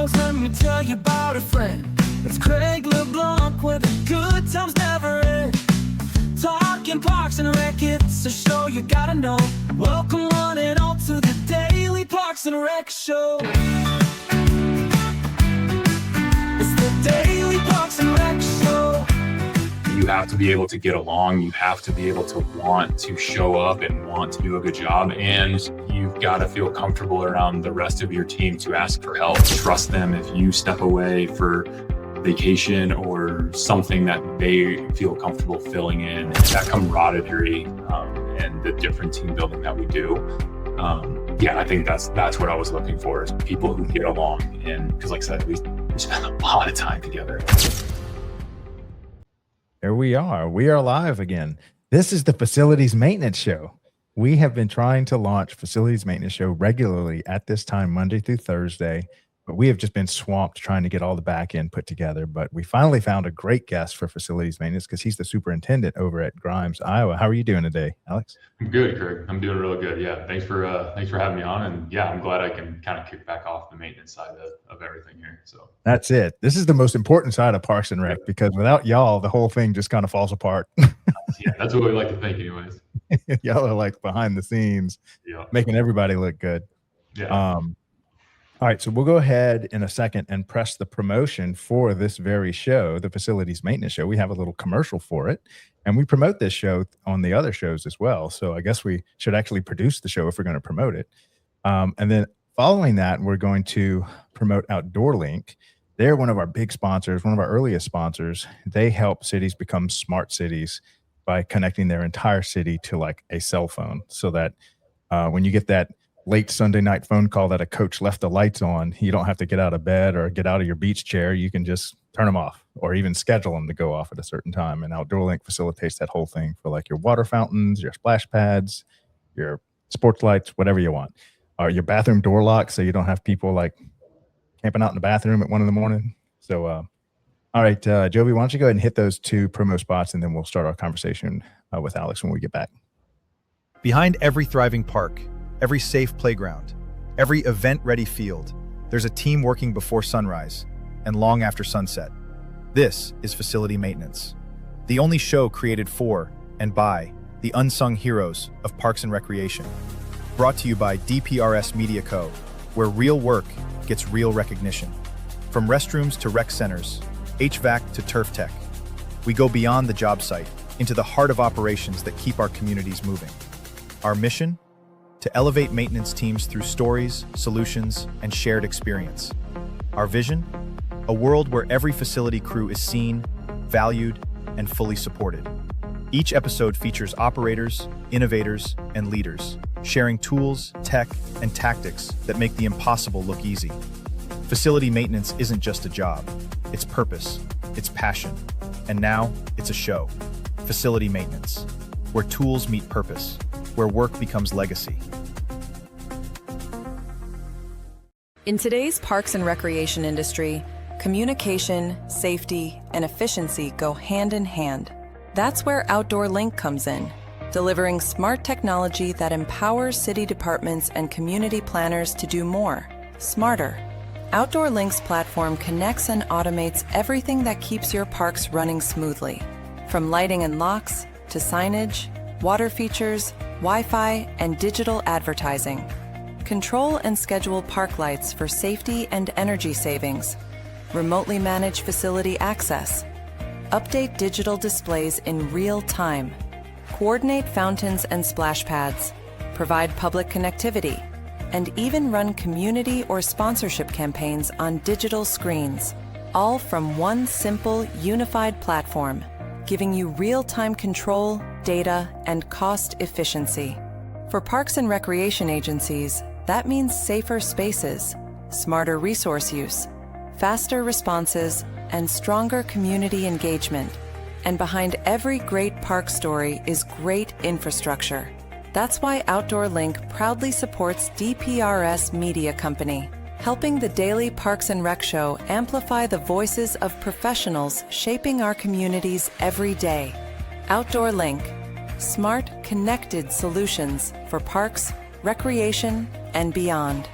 songs, let me tell you about a friend. It's Craig LeBlanc, where the good times never end. Talking Parks and Rec, it's a show you gotta know. Welcome one and all to the Daily Parks and Rec Show. It's the Daily Parks and Rec Show. You have to be able to get along. You have to be able to want to show up and want to do a good job. And you've got to feel comfortable around the rest of your team to ask for help. Trust them if you step away for vacation or something that they feel comfortable filling in. That camaraderie and the different team building that we do. I think that's what I was looking for, is people who get along. And because like I said, we spend a lot of time together. There we are. We are live again. This is the Facilities Maintenance Show. We have been trying to launch Facilities Maintenance Show regularly at this time, Monday through Thursday, but we have just been swamped trying to get all the back end put together. But we finally found a great guest for Facilities Maintenance because he's the superintendent over at Grimes, Iowa. How are you doing today, Alex? I'm good, Craig. I'm doing really good. Yeah, thanks for having me on. And yeah, I'm glad I can kind of kick back off the maintenance side of everything here. So that's it. This is the most important side of Parks and Rec, because without y'all, the whole thing just kind of falls apart. Yeah, that's what we like to think, anyways. Y'all are like behind the scenes, making everybody look good. Yeah. All right, so we'll go ahead in a second and press the promotion for this very show, the Facilities Maintenance Show. We have a little commercial for it, and we promote this show on the other shows as well. So I guess we should actually produce the show if we're going to promote it. And then following that, we're going to promote Outdoor Link. They're one of our big sponsors, one of our earliest sponsors. They help cities become smart cities by connecting their entire city to like a cell phone, so that when you get that late Sunday night phone call that a coach left the lights on, you don't have to get out of bed or get out of your beach chair. You can just turn them off or even schedule them to go off at a certain time. And Outdoor Link facilitates that whole thing for like your water fountains, your splash pads, your sports lights, whatever you want, or your bathroom door locks, so you don't have people like camping out in the bathroom at 1 a.m. So, all right, Jovi, why don't you go ahead and hit those 2 promo spots, and then we'll start our conversation with Alex when we get back. Behind every thriving park, every safe playground, every event-ready field, there's a team working before sunrise and long after sunset. This is Facility Maintenance, the only show created for and by the unsung heroes of parks and recreation. Brought to you by DPRS Media Co., where real work gets real recognition. From restrooms to rec centers, HVAC to turf tech, we go beyond the job site into the heart of operations that keep our communities moving. Our mission? To elevate maintenance teams through stories, solutions, and shared experience. Our vision? A world where every facility crew is seen, valued, and fully supported. Each episode features operators, innovators, and leaders, sharing tools, tech, and tactics that make the impossible look easy. Facility maintenance isn't just a job. It's purpose, it's passion, and now it's a show. Facility Maintenance, where tools meet purpose, where work becomes legacy. In today's parks and recreation industry, communication, safety, and efficiency go hand in hand. That's where Outdoor Link comes in, delivering smart technology that empowers city departments and community planners to do more, smarter. Outdoor Link's platform connects and automates everything that keeps your parks running smoothly, from lighting and locks to signage, water features, Wi-Fi, and digital advertising. Control and schedule park lights for safety and energy savings. Remotely manage facility access. Update digital displays in real time. Coordinate fountains and splash pads. Provide public connectivity. And even run community or sponsorship campaigns on digital screens. All from one simple, unified platform, giving you real-time control, data, and cost efficiency. For parks and recreation agencies, that means safer spaces, smarter resource use, faster responses, and stronger community engagement. And behind every great park story is great infrastructure. That's why Outdoor Link proudly supports DPRS Media Company, helping the Daily Parks and Rec Show amplify the voices of professionals shaping our communities every day. Outdoor Link, smart, connected solutions for parks, recreation, and beyond.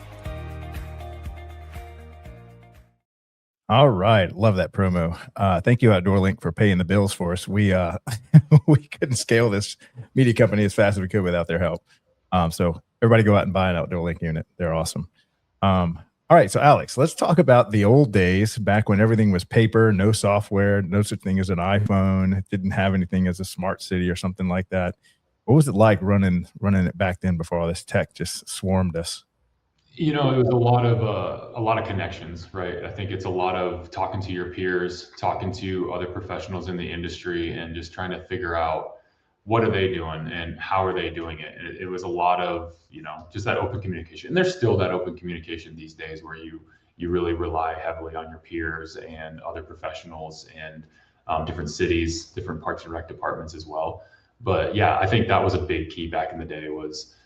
All right. Love that promo. Thank you, Outdoor Link, for paying the bills for us. We we couldn't scale this media company as fast as we could without their help. So everybody go out and buy an Outdoor Link unit. They're awesome. All right. So Alex, let's talk about the old days back when everything was paper, no software, no such thing as an iPhone, didn't have anything as a smart city or something like that. What was it like running it back then before all this tech just swarmed us? You know, it was a lot of connections, right? I think it's a lot of talking to your peers, talking to other professionals in the industry, and just trying to figure out what are they doing and how are they doing it. And it was a lot of, you know, just that open communication. And there's still that open communication these days where you really rely heavily on your peers and other professionals and different cities, different parks and rec departments as well. But yeah, I think that was a big key back in the day was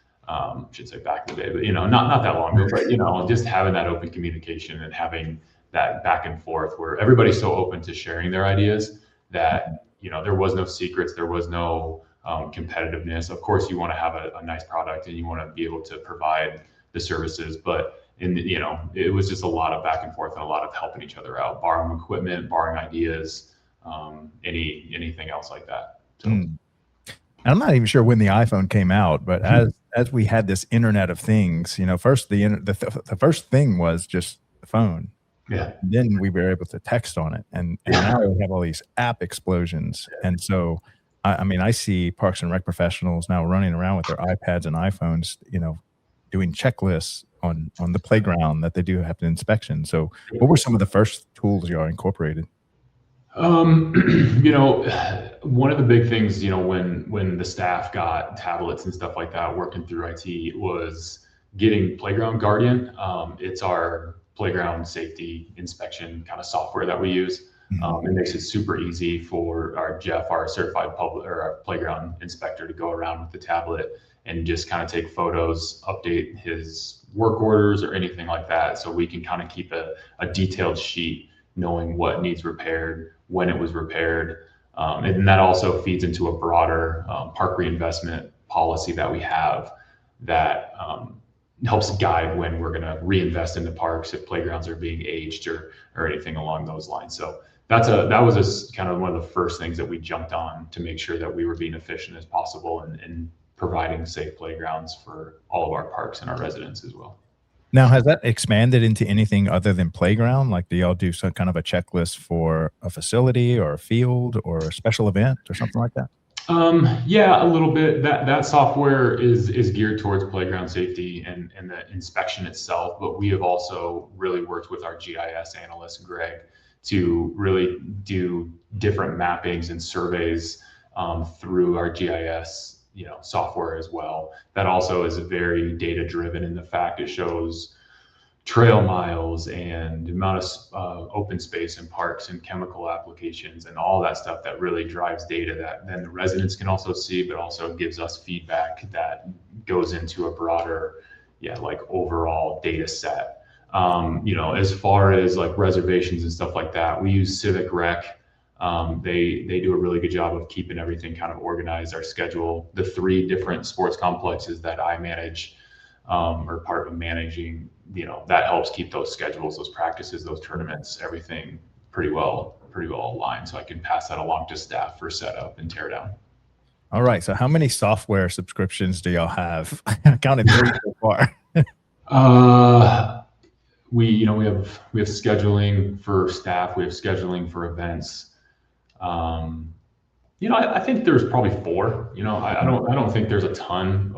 should say back in the day, but you know, not that long ago, but you know, just having that open communication and having that back and forth where everybody's so open to sharing their ideas that, you know, there was no secrets, there was no competitiveness. Of course, you want to have a nice product and you want to be able to provide the services, but you know, it was just a lot of back and forth and a lot of helping each other out, borrowing equipment, borrowing ideas, anything else like that. So. And I'm not even sure when the iPhone came out, but as we had this Internet of Things, you know, first the first thing was just the phone. Yeah. Then we were able to text on it, and now we have all these app explosions. And so, I mean, I see Parks and Rec professionals now running around with their iPads and iPhones, you know, doing checklists on the playground that they do have an inspection. So, what were some of the first tools y'all incorporated? You know, one of the big things, you know, when the staff got tablets and stuff like that, working through IT was getting Playground Guardian. It's our playground safety inspection kind of software that we use. It makes it super easy for our Jeff, our certified public or our playground inspector, to go around with the tablet and just kind of take photos, update his work orders or anything like that. So we can kind of keep a detailed sheet knowing what needs repaired, when it was repaired. And that also feeds into a broader park reinvestment policy that we have that helps guide when we're going to reinvest in the parks if playgrounds are being aged or anything along those lines. So that was kind of one of the first things that we jumped on to make sure that we were being efficient as possible and providing safe playgrounds for all of our parks and our residents as well. Now, has that expanded into anything other than playground? Like, do y'all do some kind of a checklist for a facility or a field or a special event or something like that? Yeah, a little bit. That software is geared towards playground safety and the inspection itself. But we have also really worked with our GIS analyst, Greg, to really do different mappings and surveys through our GIS software as well. That also is very data driven in the fact it shows trail miles and the amount of open space in parks and chemical applications and all that stuff that really drives data that then the residents can also see, but also gives us feedback that goes into a broader, like overall data set. As far as like reservations and stuff like that, we use Civic Rec. They do a really good job of keeping everything kind of organized. Our schedule, the 3 different sports complexes that I manage or part of managing, that helps keep those schedules, those practices, those tournaments, everything pretty well aligned. So I can pass that along to staff for setup and tear down. All right. So how many software subscriptions do y'all have? I counted 3 so far. We have scheduling for staff. We have scheduling for events. I think there's probably 4. I don't think there's a ton.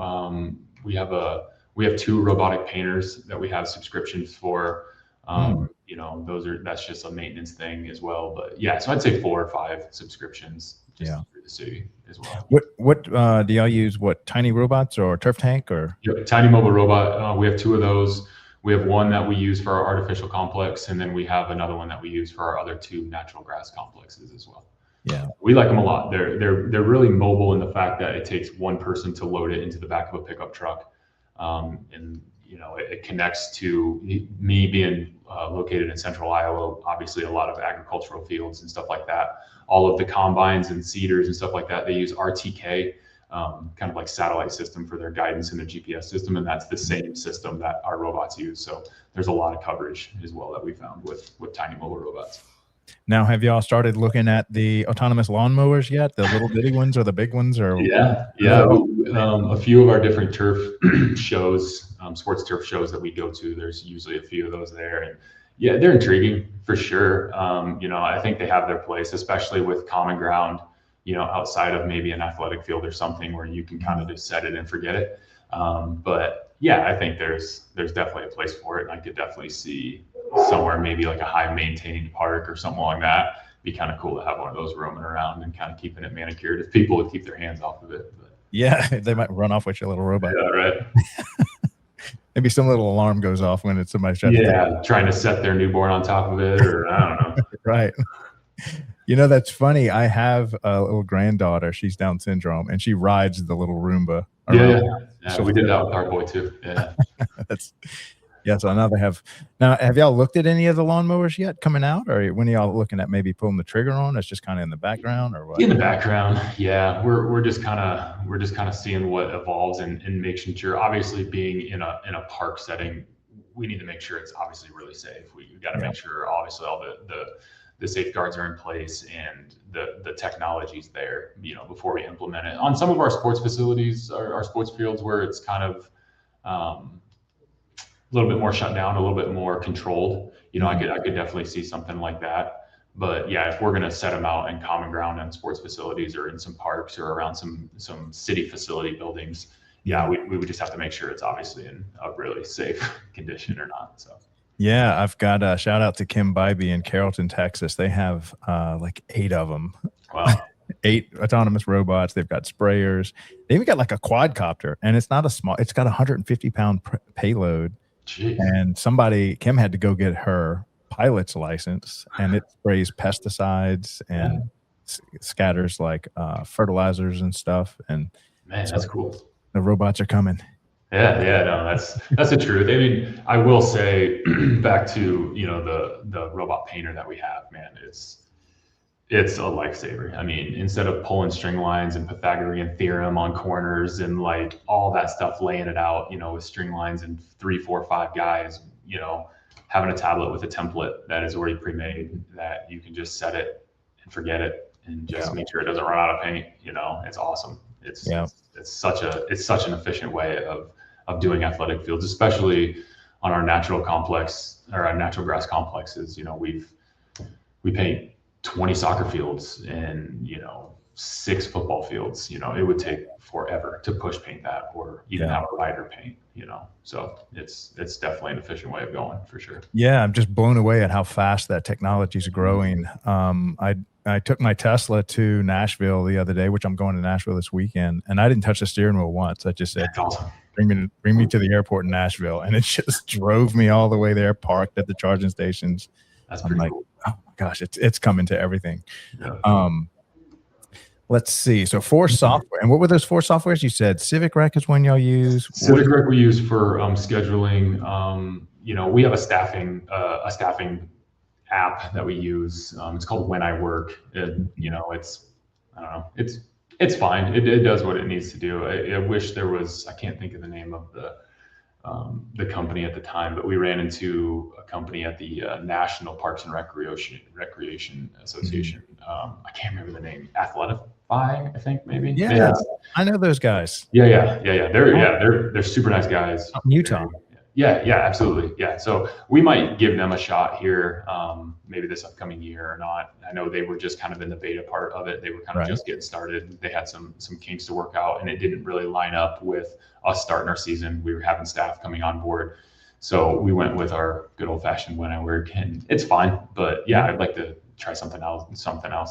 We have 2 robotic painters that we have subscriptions for. That's just a maintenance thing as well. But yeah, so I'd say 4 or 5 subscriptions just through the city as well. What do y'all use? What, tiny robots or turf tank or? Yep, tiny mobile robot. We have 2 of those. We have one that we use for our artificial complex, and then we have another one that we use for our other 2 natural grass complexes as well. Yeah, we like them a lot. They're really mobile in the fact that it takes one person to load it into the back of a pickup truck, and it connects to me being located in central Iowa. Obviously, a lot of agricultural fields and stuff like that. All of the combines and seeders and stuff like that, they use RTK. kind of like satellite system for their guidance and their GPS system, and that's the same system that our robots use. So there's a lot of coverage as well that we found with tiny mobile robots. Now, have y'all started looking at the autonomous lawnmowers yet? The little bitty ones or the big ones? Or Yeah. A few of our different turf shows, sports turf shows that we go to, there's usually a few of those there, and yeah, they're intriguing for sure. I think they have their place, especially with common ground, outside of maybe an athletic field or something where you can kind of just set it and forget it. But yeah, I think there's definitely a place for it, and I could definitely see somewhere maybe like a high maintained park or something like that. Be kind of cool to have one of those roaming around and kind of keeping it manicured if people would keep their hands off of it. But, yeah, they might run off with your little robot. yeah, right. Maybe some little alarm goes off when it's somebody's trying to set their newborn on top of it, or I don't know. Right. That's funny. I have a little granddaughter. She's Down syndrome, and she rides the little Roomba around. Yeah, we did that with our boy too. Yeah. So now have y'all looked at any of the lawnmowers yet coming out, or when are y'all looking at maybe pulling the trigger on? It's just kind of in the background, or what? In the background, yeah. We're just kind of seeing what evolves and making sure. Obviously, being in a park setting, we need to make sure it's obviously really safe. We got to make sure obviously all the safeguards are in place and the technology's there, before we implement it. On some of our sports facilities, our sports fields, where it's kind of a little bit more shut down, a little bit more controlled, I could definitely see something like that. But yeah, if we're going to set them out in common ground and sports facilities or in some parks or around some city facility buildings, we would just have to make sure it's obviously in a really safe condition or not. So. Yeah, I've got a shout out to Kim Bybee in Carrollton, Texas. They have like 8 of them. Wow. 8 autonomous robots. They've got sprayers. They even got like a quadcopter, and it's not it's got a 150-pound payload. Jeez. And Kim had to go get her pilot's license, and it sprays pesticides and scatters like fertilizers and stuff. And man, that's cool. The robots are coming. Yeah, no, that's the truth. I mean, I will say back to the robot painter that we have, man, it's a lifesaver. I mean, instead of pulling string lines and Pythagorean theorem on corners and like all that stuff, laying it out, with string lines and 3, 4, 5 guys, having a tablet with a template that is already pre-made that you can just set it and forget it and just make sure it doesn't run out of paint. It's awesome. It's such an efficient way of doing athletic fields, especially on our natural complex or our natural grass complexes. We paint 20 soccer fields and 6 football fields. It would take forever to push paint that, or even have a rider paint. So it's definitely an efficient way of going for sure. Yeah, I'm just blown away at how fast that technology is growing. I took my Tesla to Nashville the other day, which I'm going to Nashville this weekend, and I didn't touch the steering wheel once. I just said, awesome. Bring me to the airport in Nashville, and it just drove me all the way there, parked at the charging stations. That's pretty cool. Oh my gosh, it's coming to everything. Yeah. Let's see. So 4 software, and what were those 4 softwares you said? Civic Rec is one y'all use. Civic Rec we use for scheduling. We have a staffing app that we use. It's called When I Work. It's fine. It does what it needs to do. I wish there was. I can't think of the name of the company at the time, but we ran into a company at the National Parks and Recreation Association. I can't remember the name. Athletify, I think maybe. Yeah, I know those guys. Yeah. They're super nice guys. From Utah. Yeah, absolutely. Yeah. So we might give them a shot here, maybe this upcoming year or not. I know they were just kind of in the beta part of it. They were kind of just getting started. They had some kinks to work out, and it didn't really line up with us starting our season. We were having staff coming on board. So we went with our good old fashioned When I Work, and it's fine. But yeah, I'd like to try something else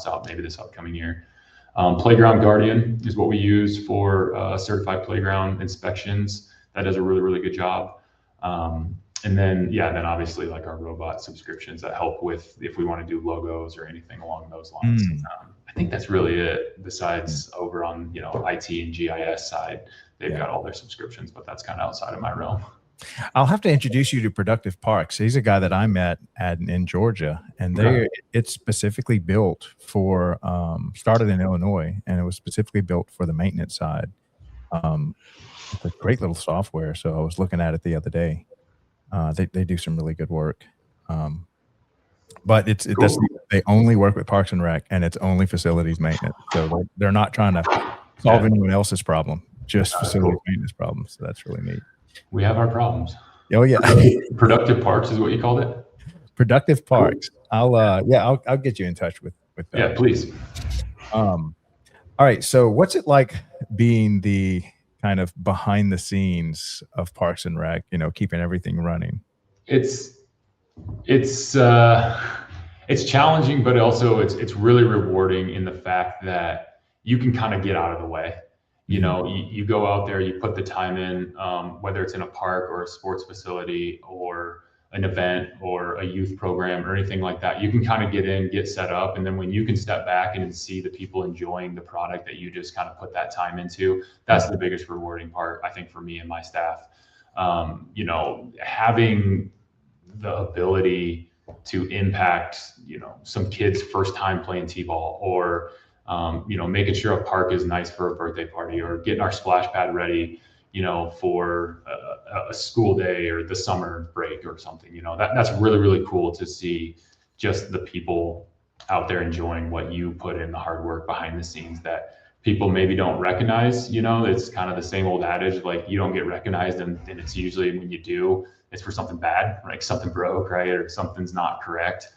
out maybe this upcoming year. Playground Guardian is what we use for certified playground inspections. That does a really, really good job. And then obviously like our robot subscriptions that help with if we want to do logos or anything along those lines. I think that's really it. Besides over on IT and GIS side, they've got all their subscriptions, but that's kind of outside of my realm. I'll have to introduce you to Productive Parks. He's a guy that I met in Georgia, and it's specifically built for started in Illinois, and it was specifically built for the maintenance side. Um, it's a great little software. So I was looking at it the other day. They do some really good work. But they only work with Parks and Rec, and it's only facilities maintenance. So they're not trying to solve anyone else's problem, just facilities maintenance problems. So that's really neat. We have our problems. Oh yeah. Productive Parks is what you called it? Productive Parks. I'll get you in touch with that. Yeah, please. All right. So what's it like being the kind of behind the scenes of Parks and Rec, keeping everything running? It's challenging, but also it's really rewarding in the fact that you can kind of get out of the way. You go out there, you put the time in, whether it's in a park or a sports facility or an event or a youth program or anything like that. You can kind of get set up. And then when you can step back and see the people enjoying the product that you just kind of put that time into, that's the biggest rewarding part, I think, for me and my staff. Having the ability to impact, some kids' first time playing t-ball, or making sure a park is nice for a birthday party, or getting our splash pad ready, for a school day or the summer break or something. That's really, really cool to see, just the people out there enjoying what you put in, the hard work behind the scenes that people maybe don't recognize. It's kind of the same old adage, like, you don't get recognized, and it's usually when you do, it's for something bad, like something broke, right, or something's not correct.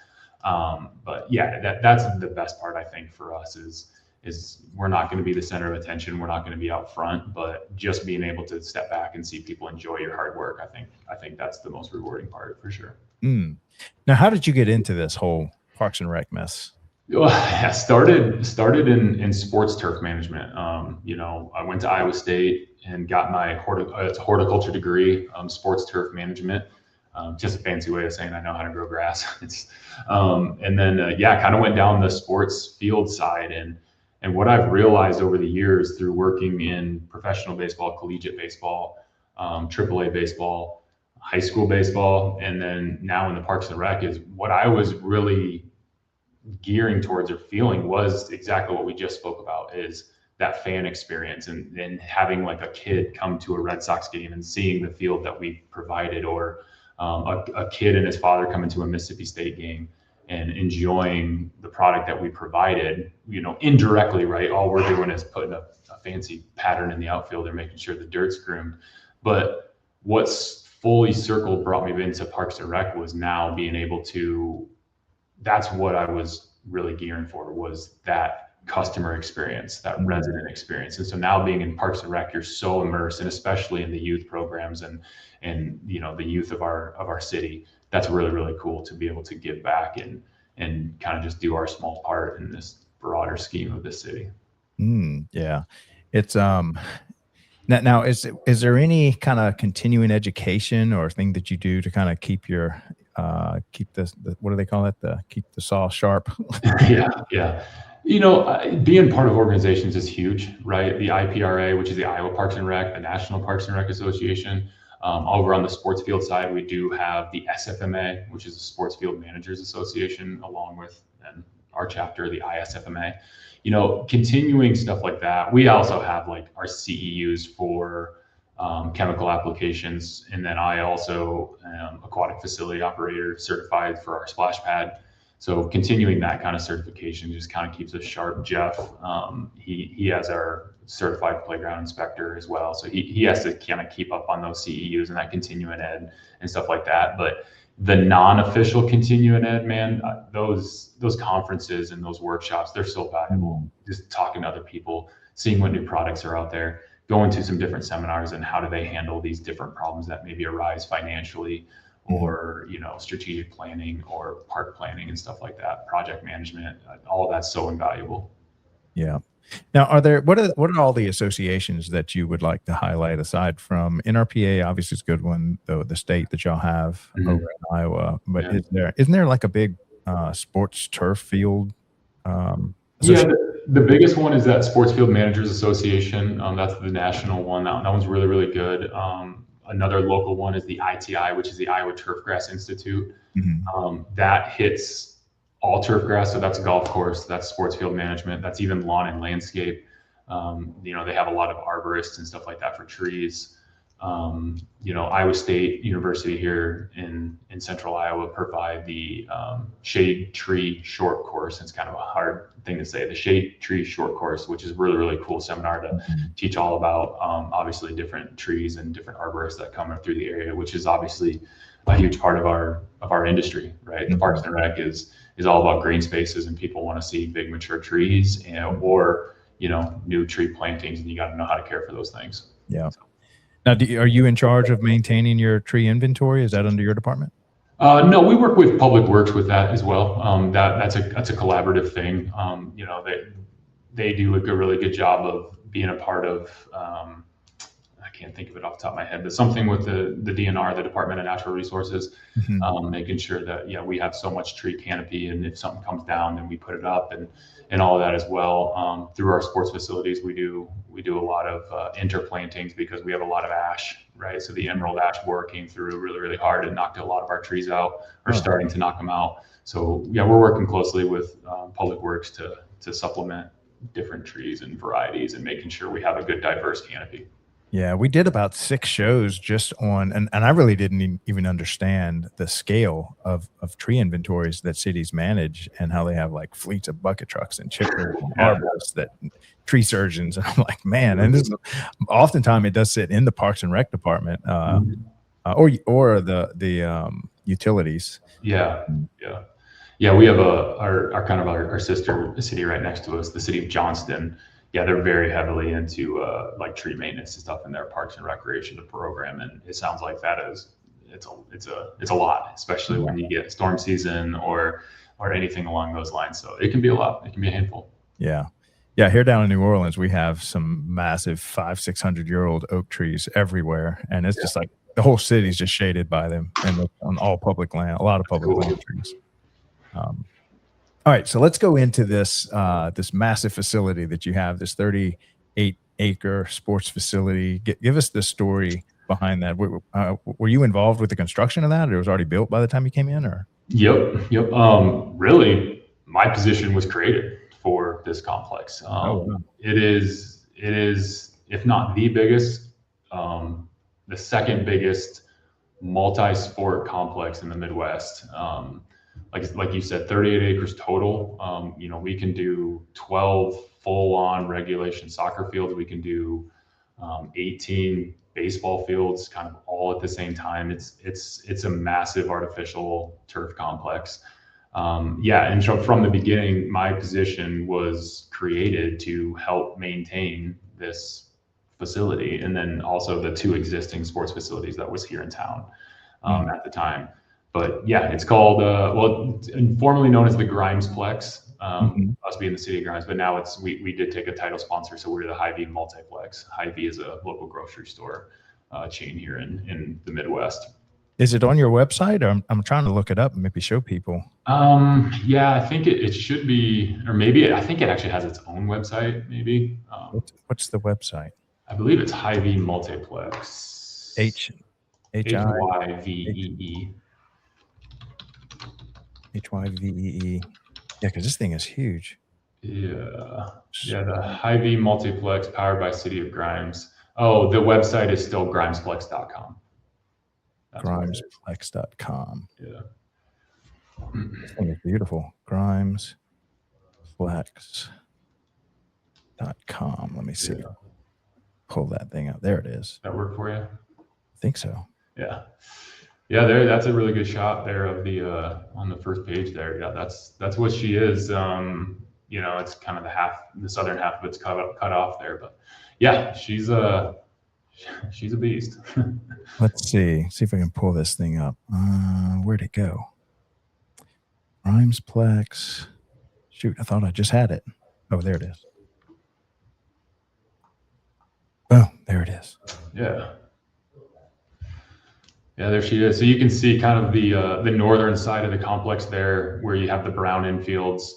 But yeah, that's the best part, I think, for us is we're not going to be the center of attention. We're not going to be out front, but just being able to step back and see people enjoy your hard work. I think that's the most rewarding part, for sure. Now, how did you get into this whole Parks and Rec mess? Well, I started in sports turf management. I went to Iowa State and got my horticulture degree, sports turf management. Just a fancy way of saying I know how to grow grass. And then kind of went down the sports field side, and what I've realized over the years through working in professional baseball, collegiate baseball, AAA baseball, high school baseball, and then now in the Parks and Rec, is what I was really gearing towards or feeling was exactly what we just spoke about, is that fan experience, and having like a kid come to a Red Sox game and seeing the field that we provided, or a kid and his father coming to a Mississippi State game and enjoying the product that we provided, indirectly, right? All we're doing is putting a fancy pattern in the outfield and making sure the dirt's groomed. But what's fully circled brought me into Parks and Rec was now being able to, that's what I was really gearing for, was that customer experience, that resident experience. And so now being in Parks and Rec, you're so immersed, and especially in the youth programs and the youth of our city. That's really, really cool to be able to give back and kind of just do our small part in this broader scheme of the city. Yeah. It's now is there any kind of continuing education or thing that you do to kind of keep your keep the what do they call it? Keep the saw sharp? Yeah. Being part of organizations is huge, right? The IPRA, which is the Iowa Parks and Rec, the National Parks and Rec Association. Over on the sports field side, we do have the SFMA, which is the Sports Field Managers Association, along with our chapter, the ISFMA. Continuing stuff like that. We also have like our CEUs for chemical applications, and then I also am aquatic facility operator certified for our splash pad. So continuing that kind of certification just kind of keeps us sharp. Jeff, he has our certified playground inspector as well. So he has to kind of keep up on those CEUs and that continuing ed and stuff like that. But the non-official continuing ed, man, those conferences and those workshops, they're so valuable. Just talking to other people, seeing what new products are out there, going to some different seminars and how do they handle these different problems that maybe arise financially, or strategic planning or park planning and stuff like that, project management. All of that's so invaluable. Yeah. Now, what are all the associations that you would like to highlight aside from NRPA? Obviously, it's a good one, though, the state that y'all have over in Iowa. But isn't there like a big sports turf field? The biggest one is that Sports Field Managers Association. That's the national one. That one's really, really good. Another local one is the ITI, which is the Iowa Turfgrass Institute. Mhm. That hits all turf grass. So that's a golf course, that's sports field management, that's even lawn and landscape. They have a lot of arborists and stuff like that for trees. Iowa State University here in central Iowa provide the shade tree short course. It's kind of a hard thing to say, the shade tree short course, which is really, really cool seminar to teach all about obviously different trees and different arborists that come through the area, which is obviously a huge part of our industry, right? The Parks and Rec is all about green spaces, and people want to see big mature trees or new tree plantings, and you got to know how to care for those things. Yeah. Now, are you in charge of maintaining your tree inventory? Is that under your department? No, we work with Public Works with that as well. That's a collaborative thing. They do a really good job of being a part of. I can't think of it off the top of my head, but something with the DNR, the Department of Natural Resources, making sure that we have so much tree canopy, and if something comes down, then we put it up and all of that as well. Through our sports facilities, we do a lot of interplantings because we have a lot of ash, right? So the emerald ash borer came through really, really hard and knocked a lot of our trees out, or starting to knock them out. So yeah, we're working closely with Public Works to supplement different trees and varieties and making sure we have a good diverse canopy. Yeah, we did about 6 shows just on, and I really didn't even understand the scale of tree inventories that cities manage, and how they have like fleets of bucket trucks and chippers and arborists, that tree surgeons. And I'm like, man, and this is, oftentimes it does sit in the Parks and Rec department, or the utilities. Yeah. We have our kind of our sister city right next to us, the city of Johnston. Yeah, they're very heavily into like tree maintenance and stuff in their Parks and Recreation program, and it sounds like it's a lot, especially when you get storm season or anything along those lines. So it can be a lot. It can be a handful. Yeah. Here down in New Orleans, we have some massive 500-600-year-old oak trees everywhere, and it's just like the whole city's just shaded by them, and on all public land, a lot of public land trees. All right, so let's go into this this massive facility that you have, this 38-acre sports facility. Give us the story behind that. Were you involved with the construction of that, or it was already built by the time you came in? Or Yep. Really, my position was created for this complex. It is, if not the biggest, the second biggest multi-sport complex in the Midwest. Like you said, 38 acres total. We can do 12 full-on regulation soccer fields. We can do 18 baseball fields, kind of all at the same time. It's a massive artificial turf complex. And so from the beginning, my position was created to help maintain this facility, and then also the 2 existing sports facilities that was here in town at the time. But yeah, it's called, formerly known as the Grimesplex, us being the city of Grimes, but now we did take a title sponsor, so we're the Hy-Vee Multiplex. Hy-Vee is a local grocery store chain here in the Midwest. is it on your website? Or I'm trying to look it up and maybe show people. Yeah, I think it should be, or maybe I think it actually has its own website, maybe. What's the website? I believe it's Hy-Vee Multiplex. Hyvee. HYVEE. Yeah, because this thing is huge. Yeah, the Hy-Vee Multiplex powered by City of Grimes. Oh, the website is still grimesplex.com. Grimesplex.com. Yeah. This thing is beautiful. Grimesplex.com. Let me see. Yeah. Pull that thing out. There it is. That work for you? I think so. Yeah. That's a really good shot there of the on the first page there. Yeah, that's what she is. It's kind of the southern half of it's cut off there, but yeah, she's a beast. Let's see if I can pull this thing up. Where'd it go? Grimesplex. Shoot, I thought I just had it. Oh, there it is. Oh, there it is. Yeah, there she is. So you can see kind of the northern side of the complex there, where you have the brown infields.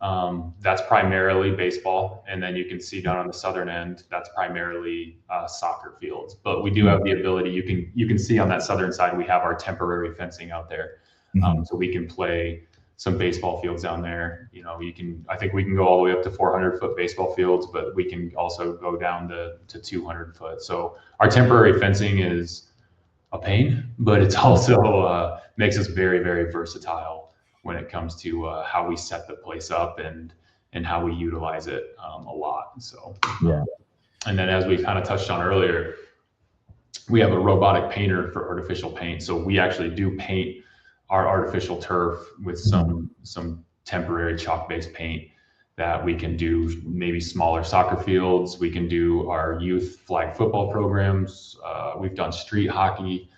That's primarily baseball. And then you can see down on the southern end, that's primarily soccer fields. But we do have the ability, you can see on that southern side, we have our temporary fencing out there. So we can play some baseball fields down there. You know, I think we can go all the way up to 400-foot baseball fields, but we can also go down to 200 foot. So our temporary fencing is a pain, but it's also makes us very, very versatile when it comes to how we set the place up and how we utilize it a lot. So, yeah. And then as we kind of touched on earlier, we have a robotic painter for artificial paint. So we actually do paint our artificial turf with some temporary chalk-based paint that we can do maybe smaller soccer fields. We can do our youth flag football programs. We've done street hockey.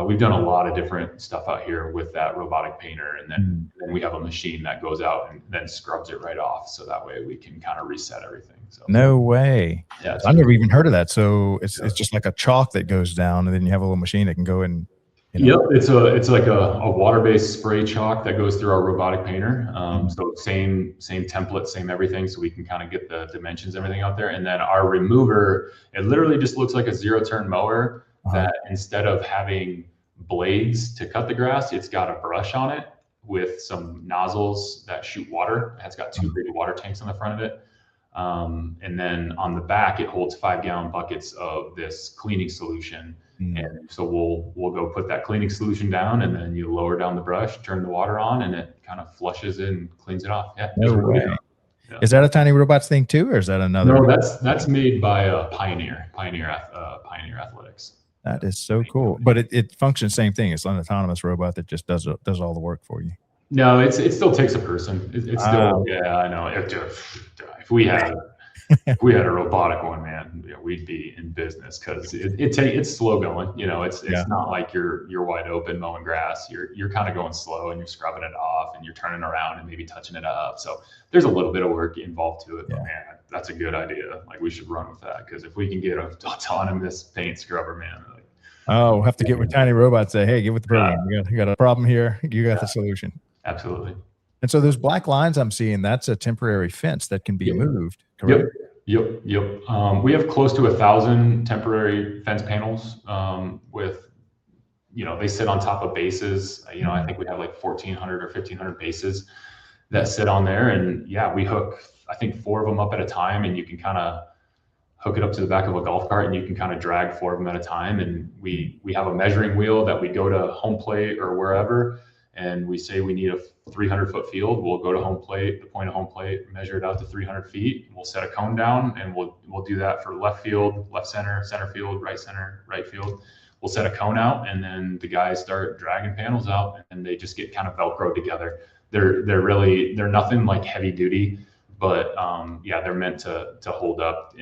We've done a lot of different stuff out here with that robotic painter. And then we have a machine that goes out and then scrubs it right off. So that way we can kind of reset everything. So No way. Yeah, I've never even heard of that. So it's just like a chalk that goes down, and then you have a little machine that can go in. Yep, it's like a water-based spray chalk that goes through our robotic painter. So same template, same everything, so we can kind of get the dimensions, everything out there. And then our remover, it literally just looks like a zero-turn mower that instead of having blades to cut the grass, it's got a brush on it with some nozzles that shoot water. It's got two big water tanks on the front of it. And then on the back, it holds 5-gallon buckets of this cleaning solution. And so we'll go put that cleaning solution down, and then you lower down the brush, turn the water on, and it kind of flushes it and cleans it off. Yeah. No way. Yeah. Is that a Tiny Robots thing too, or is that another? No, that's made by Pioneer Athletics. That is so cool. But it functions same thing. It's an autonomous robot that just does all the work for you. No, it still takes a person. It's still yeah, I know. If we had a robotic one, man, we'd be in business, because it's slow going. You know, it's not like you're wide open mowing grass. You're kind of going slow, and you're scrubbing it off, and you're turning around and maybe touching it up. So there's a little bit of work involved to it. But man, that's a good idea. Like, we should run with that, because if we can get an autonomous paint scrubber, man. Like, we'll have to get with Tiny Robots. Say, hey, get with the program. You got a problem here. You got the solution. Absolutely. And so those black lines I'm seeing, that's a temporary fence that can be moved, correct? Yep. We have close to 1,000 temporary fence panels with, they sit on top of bases. I think we have like 1,400 or 1,500 bases that sit on there. And we hook, I think, 4 of them up at a time, and you can kind of hook it up to the back of a golf cart, and you can kind of drag 4 of them at a time. And we have a measuring wheel that we go to home plate or wherever, and we say we need a 300-foot field. We'll go to home plate, the point of home plate, measure it out to 300 feet. We'll set a cone down, and we'll do that for left field, left center, center field, right field. We'll set a cone out, and then the guys start dragging panels out, and they just get kind of Velcro together. They're nothing like heavy duty, but they're meant to hold up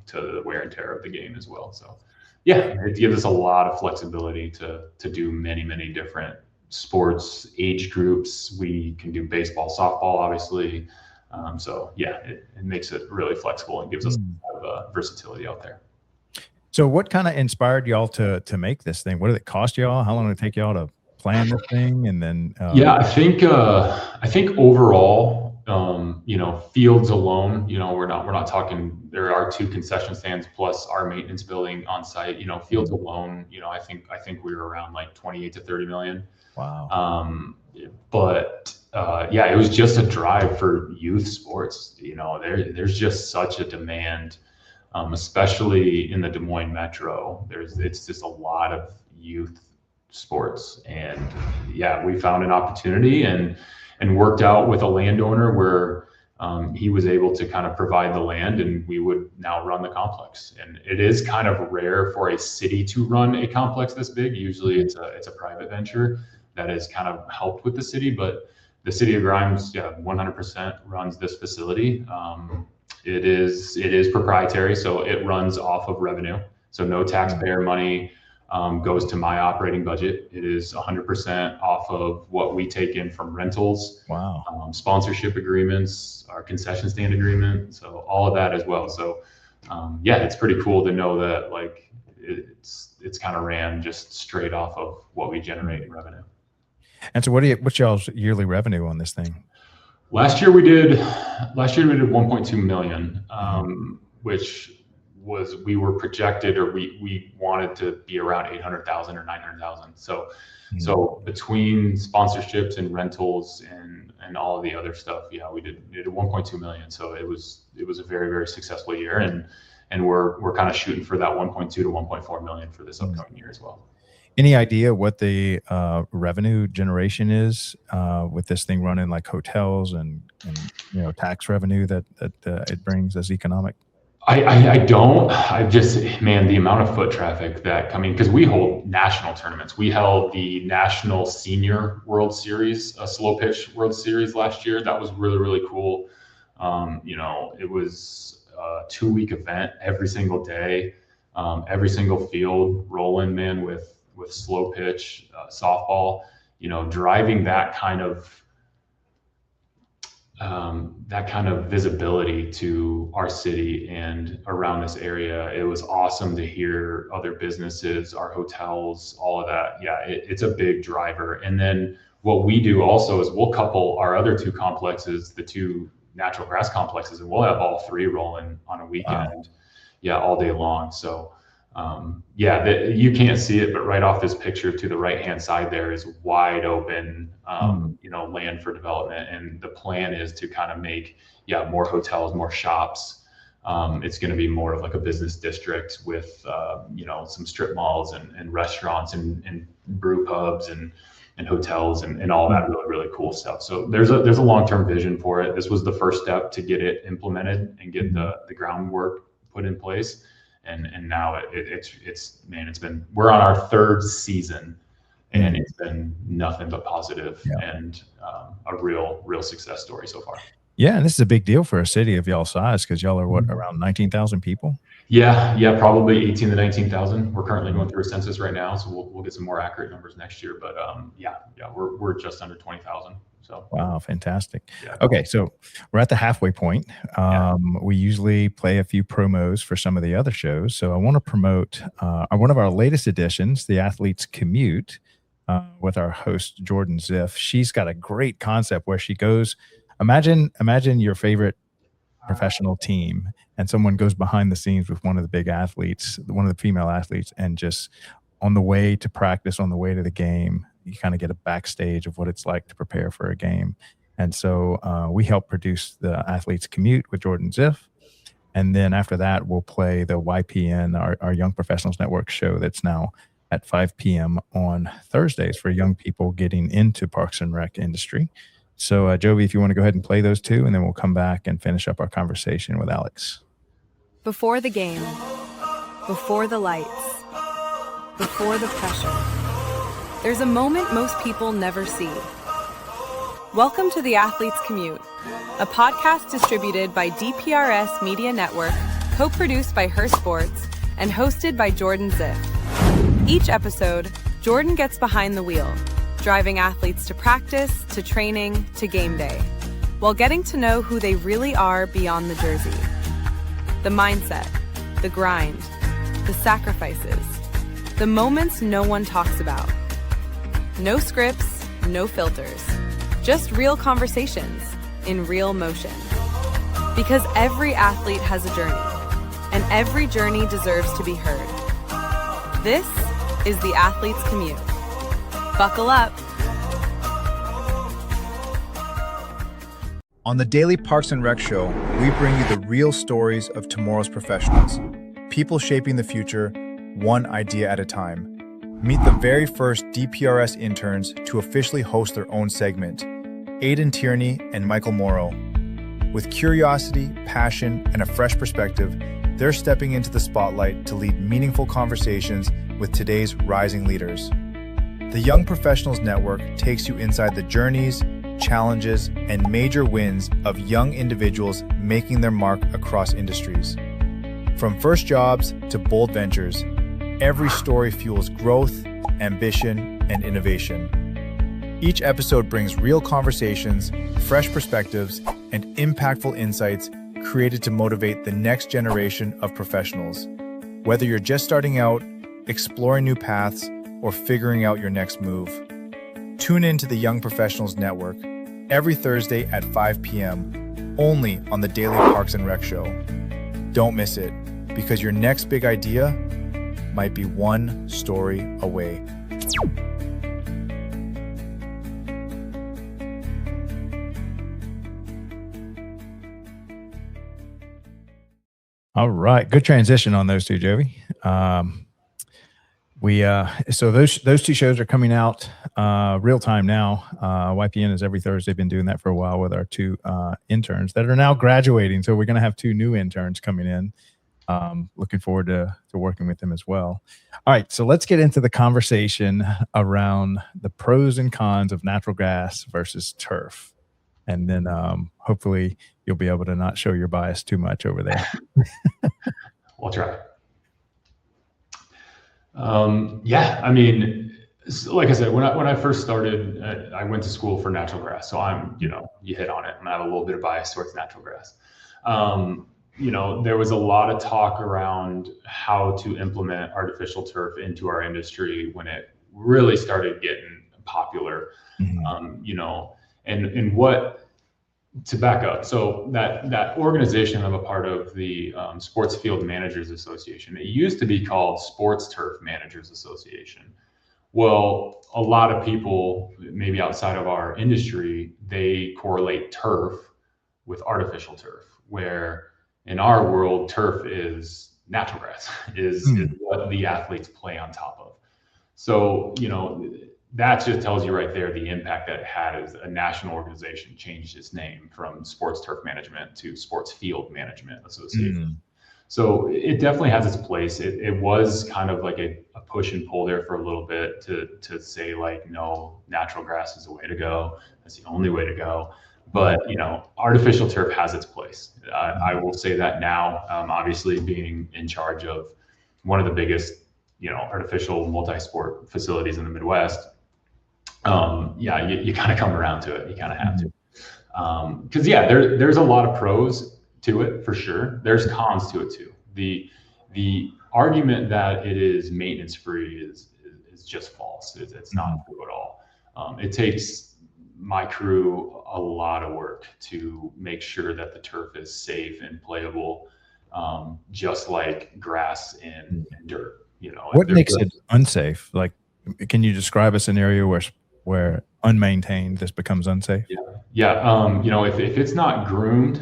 to the wear and tear of the game as well. So it gives us a lot of flexibility to do many different sports, age groups. We can do baseball, softball, obviously. It makes it really flexible and gives us a lot of versatility out there. So what kind of inspired y'all to make this thing? What did it cost y'all? How long did it take y'all to plan this thing? And then I think overall, fields alone, we're not talking, there are 2 concession stands plus our maintenance building on site. Fields alone, I think we were around like 28 to 30 million. Wow. It was just a drive for youth sports. There's just such a demand, especially in the Des Moines metro. It's just a lot of youth sports, and we found an opportunity and worked out with a landowner where he was able to kind of provide the land, and we would now run the complex. And it is kind of rare for a city to run a complex this big. Usually it's a private venture that has kind of helped with the city, but the city of Grimes, 100% runs this facility. It is proprietary, so it runs off of revenue. So no taxpayer money goes to my operating budget. It is 100% off of what we take in from rentals, sponsorship agreements, our concession stand agreement. So all of that as well. So it's pretty cool to know that like it's kind of ran just straight off of what we generate in revenue. And so what's y'all's yearly revenue on this thing? Last year we did 1.2 million, which was, we were projected, or we wanted to be around 800,000 or 900,000. So between sponsorships and rentals and all of the other stuff, yeah, we did 1.2 million. So it was a very, very successful year, and we're kind of shooting for that 1.2 to 1.4 million for this upcoming year as well. Any idea what the revenue generation is with this thing running, like hotels and tax revenue that it brings as economic? I don't. Man, the amount of foot traffic that coming, because we hold national tournaments. We held the National Senior World Series, a slow pitch World Series last year. That was really, really cool. It was a 2-week event every single day, every single field rolling, man, with slow pitch softball. Driving that kind of visibility to our city and around this area. It was awesome to hear other businesses, our hotels, all of that. Yeah, it's a big driver. And then what we do also is we'll couple our other 2 complexes, the 2 natural grass complexes, and we'll have all 3 rolling on a weekend. Wow. Yeah, all day long. So you can't see it, but right off this picture to the right-hand side there is wide open, land for development. And the plan is to kind of make, more hotels, more shops. It's going to be more of like a business district with, some strip malls and restaurants and brew pubs and hotels and all that really, really cool stuff. So there's a long-term vision for it. This was the first step to get it implemented and get the groundwork put in place. And now we're on our 3rd season, and it's been nothing but positive and a real success story so far. Yeah, and this is a big deal for a city of y'all size, because y'all are around 19,000 people? Yeah, probably 18 to 19,000. We're currently going through a census right now, so we'll get some more accurate numbers next year. But we're just under 20,000. So wow, fantastic. Yeah. Okay, so we're at the halfway point. We usually play a few promos for some of the other shows. So I want to promote one of our latest editions, The Athlete's Commute, with our host Jordan Ziff. She's got a great concept where she goes. Imagine your favorite professional team, and someone goes behind the scenes with one of the big athletes, one of the female athletes, and just on the way to practice, on the way to the game, you kind of get a backstage of what it's like to prepare for a game. And so we help produce The Athlete's Commute with Jordan Ziff. And then after that, we'll play the YPN, our Young Professionals Network show that's now at 5 p.m. on Thursdays for young people getting into Parks and Rec industry. So Jovi, if you want to go ahead and play those 2, and then we'll come back and finish up our conversation with Alex. Before the game, before the lights, before the pressure, there's a moment most people never see. Welcome to The Athlete's Commute, a podcast distributed by DPRS Media Network, co-produced by Her Sports, and hosted by Jordan Ziff. Each episode, Jordan gets behind the wheel, driving athletes to practice, to training, to game day, while getting to know who they really are beyond the jersey. The mindset, the grind, the sacrifices, the moments no one talks about. No scripts, no filters, just real conversations in real motion. Because every athlete has a journey, and every journey deserves to be heard. This is The Athlete's Commute. Buckle up. On the Daily Parks and Rec Show, we bring you the real stories of tomorrow's professionals. People shaping the future, one idea at a time. Meet the very first DPRS interns to officially host their own segment, Aiden Tierney and Michael Morrow. With curiosity, passion, and a fresh perspective, they're stepping into the spotlight to lead meaningful conversations with today's rising leaders. The Young Professionals Network takes you inside the journeys, challenges, and major wins of young individuals making their mark across industries. From first jobs to bold ventures, every story fuels growth, ambition, and innovation. Each episode brings real conversations, fresh perspectives, and impactful insights created to motivate the next generation of professionals. Whether you're just starting out, exploring new paths, or figuring out your next move. Tune in to the Young Professionals Network, every Thursday at 5 p.m. only on the Daily Parks and Rec Show. Don't miss it, because your next big idea might be one story away. All right, good transition on those two, Jovi. So those two shows are coming out real time now. YPN is every Thursday. Been doing that for a while with our two interns that are now graduating. So we're going to have two new interns coming in. Looking forward to working with them as well. All right, so let's get into the conversation around the pros and cons of natural grass versus turf. And then hopefully you'll be able to not show your bias too much over there. We'll try. Yeah, I mean, like I said, when I first started, I went to school for natural grass. So I'm, you hit on it. I have a little bit of bias towards natural grass. There was a lot of talk around how to implement artificial turf into our industry when it really started getting popular. And what, to back up, so that organization I'm a part of, the Sports Field Managers Association, it used to be called Sports Turf Managers Association. Well, a lot of people, maybe outside of our industry, they correlate turf with artificial turf, where in our world, turf is natural grass, is what the athletes play on top of. So, that just tells you right there the impact that it had as a national organization changed its name from Sports Turf Management to Sports Field Management Association. So it definitely has its place. It was kind of like a push and pull there for a little bit to say, like, no, natural grass is the way to go. That's the only way to go. But, artificial turf has its place. I will say that now, obviously being in charge of one of the biggest, artificial multi-sport facilities in the Midwest. You kind of come around to it. You kind of have to, because there's a lot of pros to it for sure. There's cons to it too. The argument that it is maintenance free is just false. It's not true at all. It takes my crew a lot of work to make sure that the turf is safe and playable, just like grass and dirt. What makes it unsafe? Like, can you describe a scenario where unmaintained this becomes unsafe? If it's not groomed,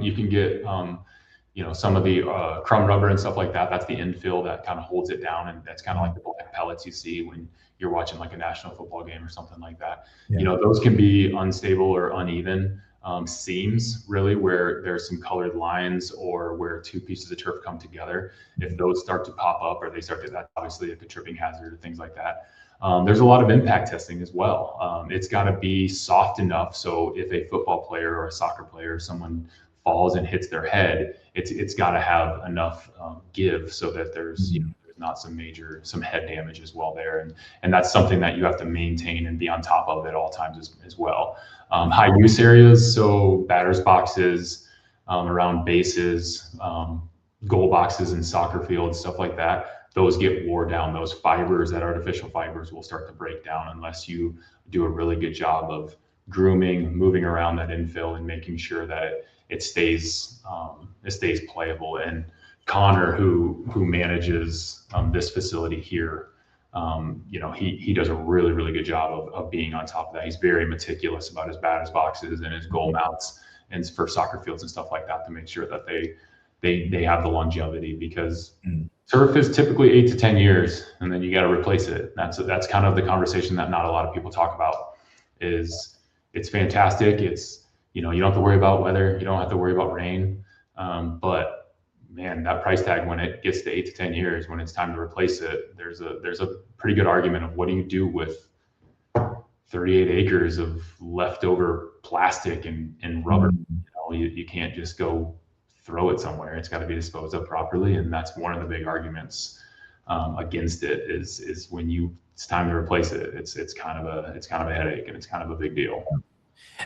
you can get some of the crumb rubber and stuff like that. That's the infill that kind of holds it down, and that's kind of like the black pellets you see when you're watching like a national football game or something like that. Those can be unstable or uneven seams, really, where there's some colored lines or where two pieces of turf come together. If those start to pop up or they start to, that's obviously like a tripping hazard or things like that. There's a lot of impact testing as well. It's got to be soft enough so if a football player or a soccer player, someone falls and hits their head, it's got to have enough give so that there's there's not some head damage as well there, and that's something that you have to maintain and be on top of at all times as well. High use areas, so batters boxes, around bases, goal boxes and soccer fields, stuff like that. Those get wore down. Those fibers, that artificial fibers, will start to break down unless you do a really good job of grooming, moving around that infill, and making sure that it stays playable. And Connor, who manages this facility here, he does a really, really good job of being on top of that. He's very meticulous about his batters boxes and his goal mounts and for soccer fields and stuff like that to make sure that they have the longevity, because turf is typically 8 to 10 years, and then you got to replace it. That's kind of the conversation that not a lot of people talk about. Is it's fantastic. It's, you don't have to worry about weather. You don't have to worry about rain. But man, that price tag, when it gets to 8 to 10 years, when it's time to replace it, there's a pretty good argument of what do you do with 38 acres of leftover plastic and rubber. You can't just go throw it somewhere. It's got to be disposed of properly, and that's one of the big arguments against it. Is when it's time to replace it, it's kind of a headache, and it's kind of a big deal.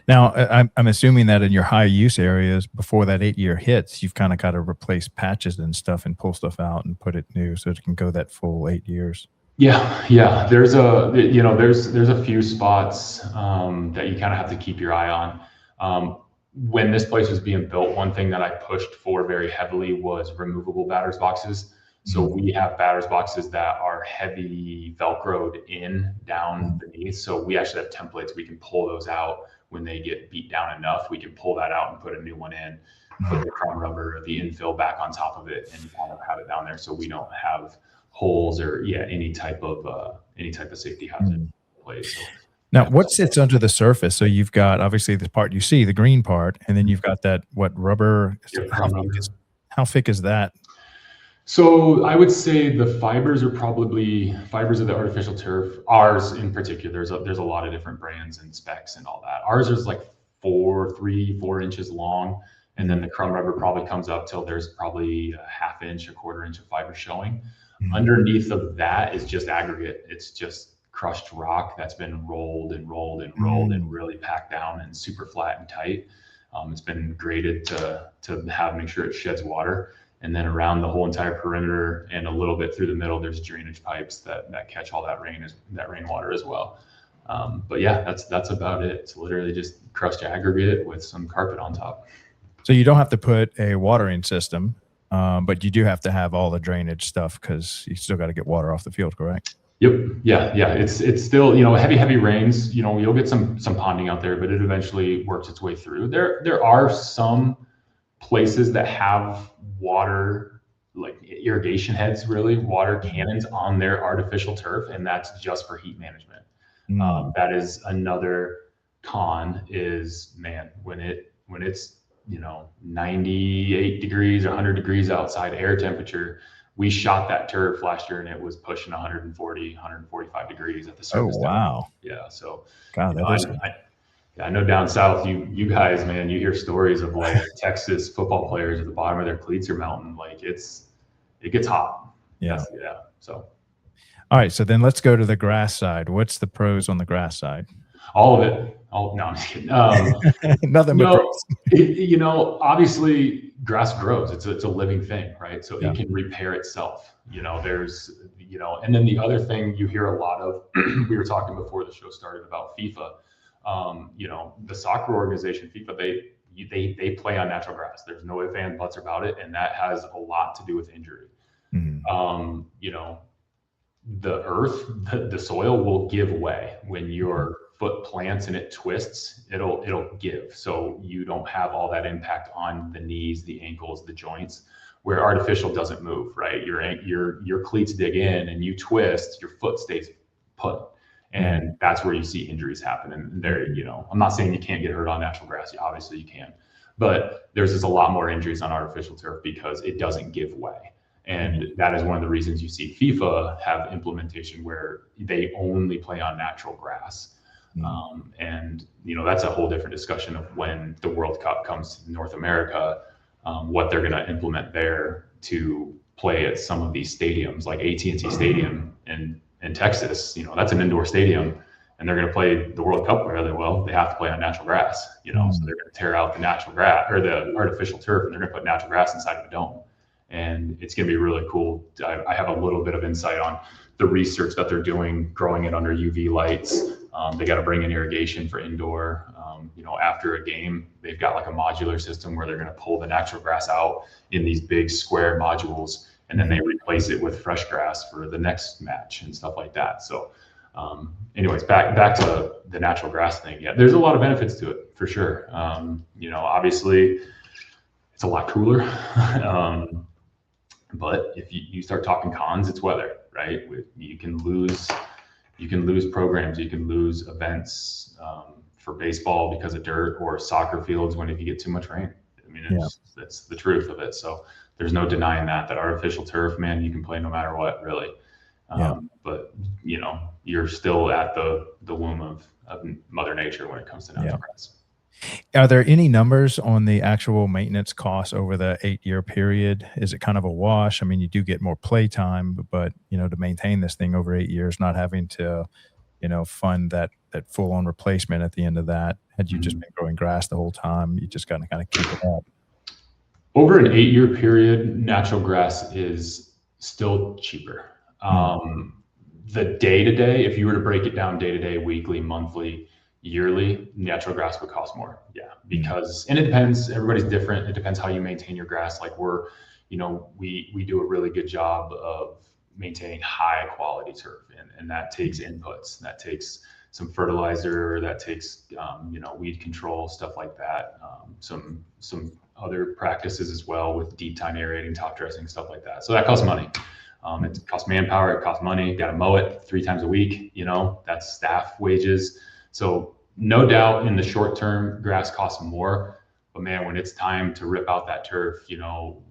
Now, I'm assuming that in your high use areas, before that 8-year hits, you've kind of got to replace patches and stuff and pull stuff out and put it new so it can go that full 8 years. Yeah. There's there's a few spots that you kind of have to keep your eye on. When this place was being built, one thing that I pushed for very heavily was removable batter's boxes. So Mhm. we have batter's boxes that are heavy Velcroed in down beneath. So we actually have templates. We can pull those out when they get beat down enough. We can pull that out and put a new one in, put the chrome rubber or the infill back on top of it, and kind of have it down there so we don't have holes or any type of safety hazard in place. So Now, yeah. what sits under the surface? So you've got obviously the part you see, the green part, and then you've got that what rubber? Yeah, How chrome thick rubber. is how thick is that? So I would say the fibers are probably fibers of the artificial turf. Ours in particular, there's a lot of different brands and specs and all that. Ours is like 4 inches long, and then the crumb rubber probably comes up till there's probably a half inch, a quarter inch of fiber showing. Underneath of that is just aggregate. It's just crushed rock that's been rolled and rolled and rolled and really packed down and super flat and tight. It's been graded to make sure it sheds water. And then around the whole entire perimeter and a little bit through the middle, there's drainage pipes that catch all that rainwater as well. But yeah, that's about it. It's literally just crushed aggregate with some carpet on top. So you don't have to put a watering system, but you do have to have all the drainage stuff because you still got to get water off the field, correct? Yep. Yeah. It's still, heavy rains, you'll get some ponding out there, but it eventually works its way through. There are some places that have water, like irrigation heads, really water cannons on their artificial turf, and that's just for heat management. That is another con is, man, when it's 98 degrees or 100 degrees outside air temperature. We shot that turf last year and it was pushing 140, 145 degrees at the surface. Oh, wow. Yeah. So God, that is I know down south, you guys, man, you hear stories of like Texas football players at the bottom of their cleats are melting. Like it gets hot. Yeah. So all right. So then let's go to the grass side. What's the pros on the grass side? all of it. No, I'm just kidding. Nothing but pros. Obviously grass grows. It's a living thing, right? So Yeah. it can repair itself. And then the other thing you hear a lot of, we were talking before the show started about FIFA. The soccer organization, FIFA, they play on natural grass. There's no ifs, ands, buts about it. And that has a lot to do with injury. The earth, the soil will give way when your foot plants and it twists, it'll give. So you don't have all that impact on the knees, the ankles, the joints, where artificial doesn't move, right? Your cleats dig in and you twist, your foot stays put. And that's where you see injuries happen. And I'm not saying you can't get hurt on natural grass. Obviously you can, but there's just a lot more injuries on artificial turf because it doesn't give way. And that is one of the reasons you see FIFA have implementation where they only play on natural grass. And that's a whole different discussion of when the World Cup comes to North America, what they're going to implement there to play at some of these stadiums, like AT&T Stadium in Texas. That's an indoor stadium, and they're going to play the World Cup where they have to play on natural grass. So they're going to tear out the natural grass or the artificial turf, and they're going to put natural grass inside of a dome. And it's going to be really cool. I have a little bit of insight on the research that they're doing, growing it under UV lights. They got to bring in irrigation for indoor. After a game, they've got like a modular system where they're going to pull the natural grass out in these big square modules, and then they replace it with fresh grass for the next match and stuff like that. So anyways, back to the natural grass thing. Yeah, there's a lot of benefits to it for sure. Obviously it's a lot cooler. But if you start talking cons, it's weather, right? You can lose programs, you can lose events for baseball because of dirt, or soccer fields if you get too much rain. I mean, that's the truth of it. So there's no denying that artificial turf, man, you can play no matter what, really. But you're still at the womb of Mother Nature when it comes to natural grass. Are there any numbers on the actual maintenance costs over the 8-year period? Is it kind of a wash? I mean, you do get more play time, but to maintain this thing over 8 years, not having to, fund that full on replacement at the end of that. Had you just been growing grass the whole time, you just got to kind of keep it up. Over an 8-year period, natural grass is still cheaper. the day-to-day, if you were to break it down day-to-day, weekly, monthly, yearly, natural grass would cost more. Yeah, because, and it depends, everybody's different. It depends how you maintain your grass. Like we do a really good job of maintaining high quality turf, and that takes inputs, that takes some fertilizer, that takes weed control, stuff like that. Some other practices as well with deep tine aerating, top dressing, stuff like that. So that costs money. It costs manpower, it costs money. Got to mow it 3 times a week. That's staff wages. So no doubt in the short term, grass costs more. But man, when it's time to rip out that turf,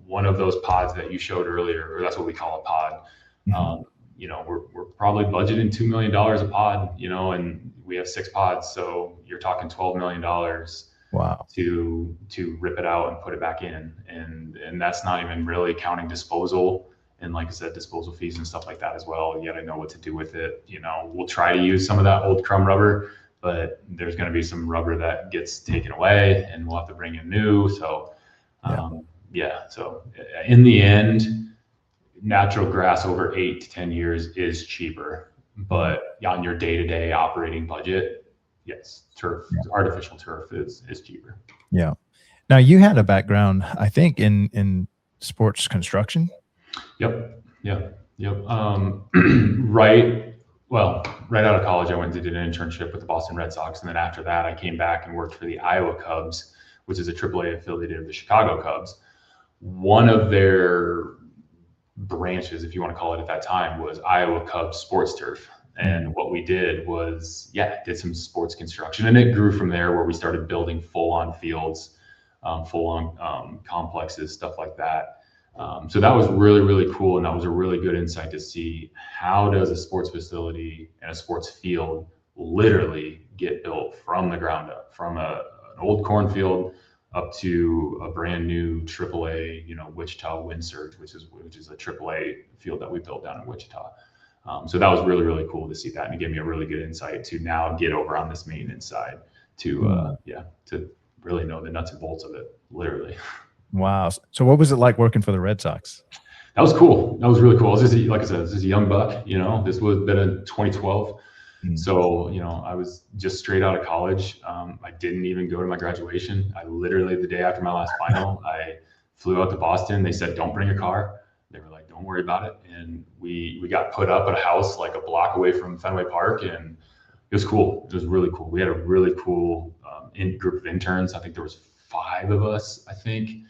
one of those pods that you showed earlier, or that's what we call a pod. We're probably budgeting $2 million a pod, and we have 6 pods. So you're talking $12 million. Wow. To rip it out and put it back in. And that's not even really counting disposal. And like I said, disposal fees and stuff like that as well. You got to know what to do with it. We'll try to use some of that old crumb rubber, but there's going to be some rubber that gets taken away and we'll have to bring in new. So, So in the end, natural grass over 8 to 10 years is cheaper, but on your day-to-day operating budget, yes, artificial turf is cheaper. Yeah. Now you had a background, I think, in sports construction. Yep. Right out of college, I went to do an internship with the Boston Red Sox. And then after that, I came back and worked for the Iowa Cubs, which is a AAA affiliate of the Chicago Cubs. One of their branches, if you want to call it at that time, was Iowa Cubs Sports Turf. And what we did was, did some sports construction, and it grew from there where we started building full-on fields, full-on complexes, stuff like that. So that was really, really cool. And that was a really good insight to see how does a sports facility and a sports field literally get built from the ground up, from an old cornfield up to a brand new AAA, Wichita Wind Surge, which is a AAA field that we built down in Wichita. So that was really, really cool to see that. And it gave me a really good insight to now get over on this maintenance side to really know the nuts and bolts of it, literally. Wow. So what was it like working for the Red Sox? That was cool. That was really cool. I was just, like I said, this is a young buck, this would have been in 2012. So, I was just straight out of college. I didn't even go to my graduation. I literally, the day after my last final, I flew out to Boston. They said, don't bring a car. They were like, don't worry about it. And we got put up at a house like a block away from Fenway Park, and it was cool. It was really cool. We had a really cool group of interns. I think there was 5 of us, I think.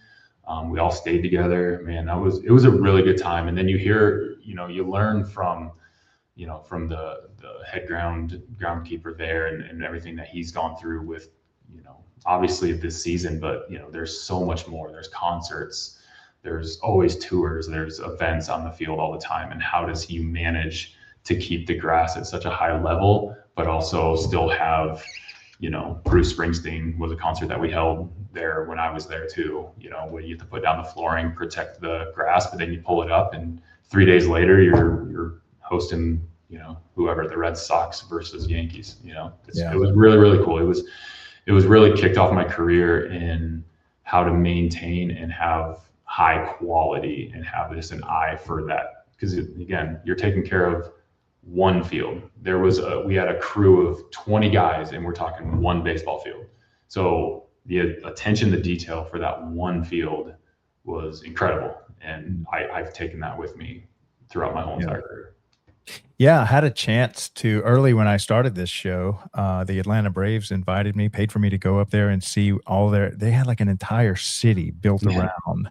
We all stayed together, man. It was a really good time. And then you hear, you learn from the head groundkeeper there and everything that he's gone through with, obviously this season, but there's so much more. There's concerts, there's always tours, there's events on the field all the time. And how does he manage to keep the grass at such a high level, but also still have, Bruce Springsteen was a concert that we held there when I was there too, where you have to put down the flooring, protect the grass, but then you pull it up and 3 days later you're hosting, whoever, the Red Sox versus Yankees, It was really, really cool. It was really kicked off my career in how to maintain and have high quality and have this an eye for that. Because again, you're taking care of one field. We had a crew of 20 guys, and we're talking one baseball field. So the attention to detail for that one field was incredible. And I've taken that with me throughout my whole entire career. Yeah, I had a chance to early when I started this show. The Atlanta Braves invited me, paid for me to go up there and see they had like an entire city built around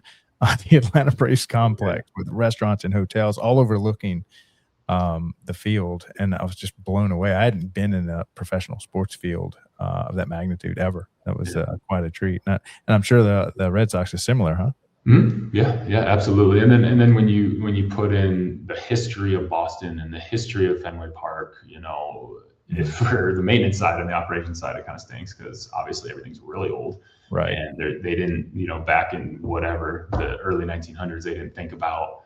the Atlanta Braves complex with restaurants and hotels all overlooking the field. And I was just blown away. I hadn't been in a professional sports field of that magnitude ever. That was quite a treat. And I'm sure the Red Sox is similar, huh? Mm-hmm. Yeah, absolutely. And then when you put in the history of Boston and the history of Fenway Park, for the maintenance side and the operations side, it kind of stinks because obviously everything's really old. Right. And they didn't, back in the early 1900s, they didn't think about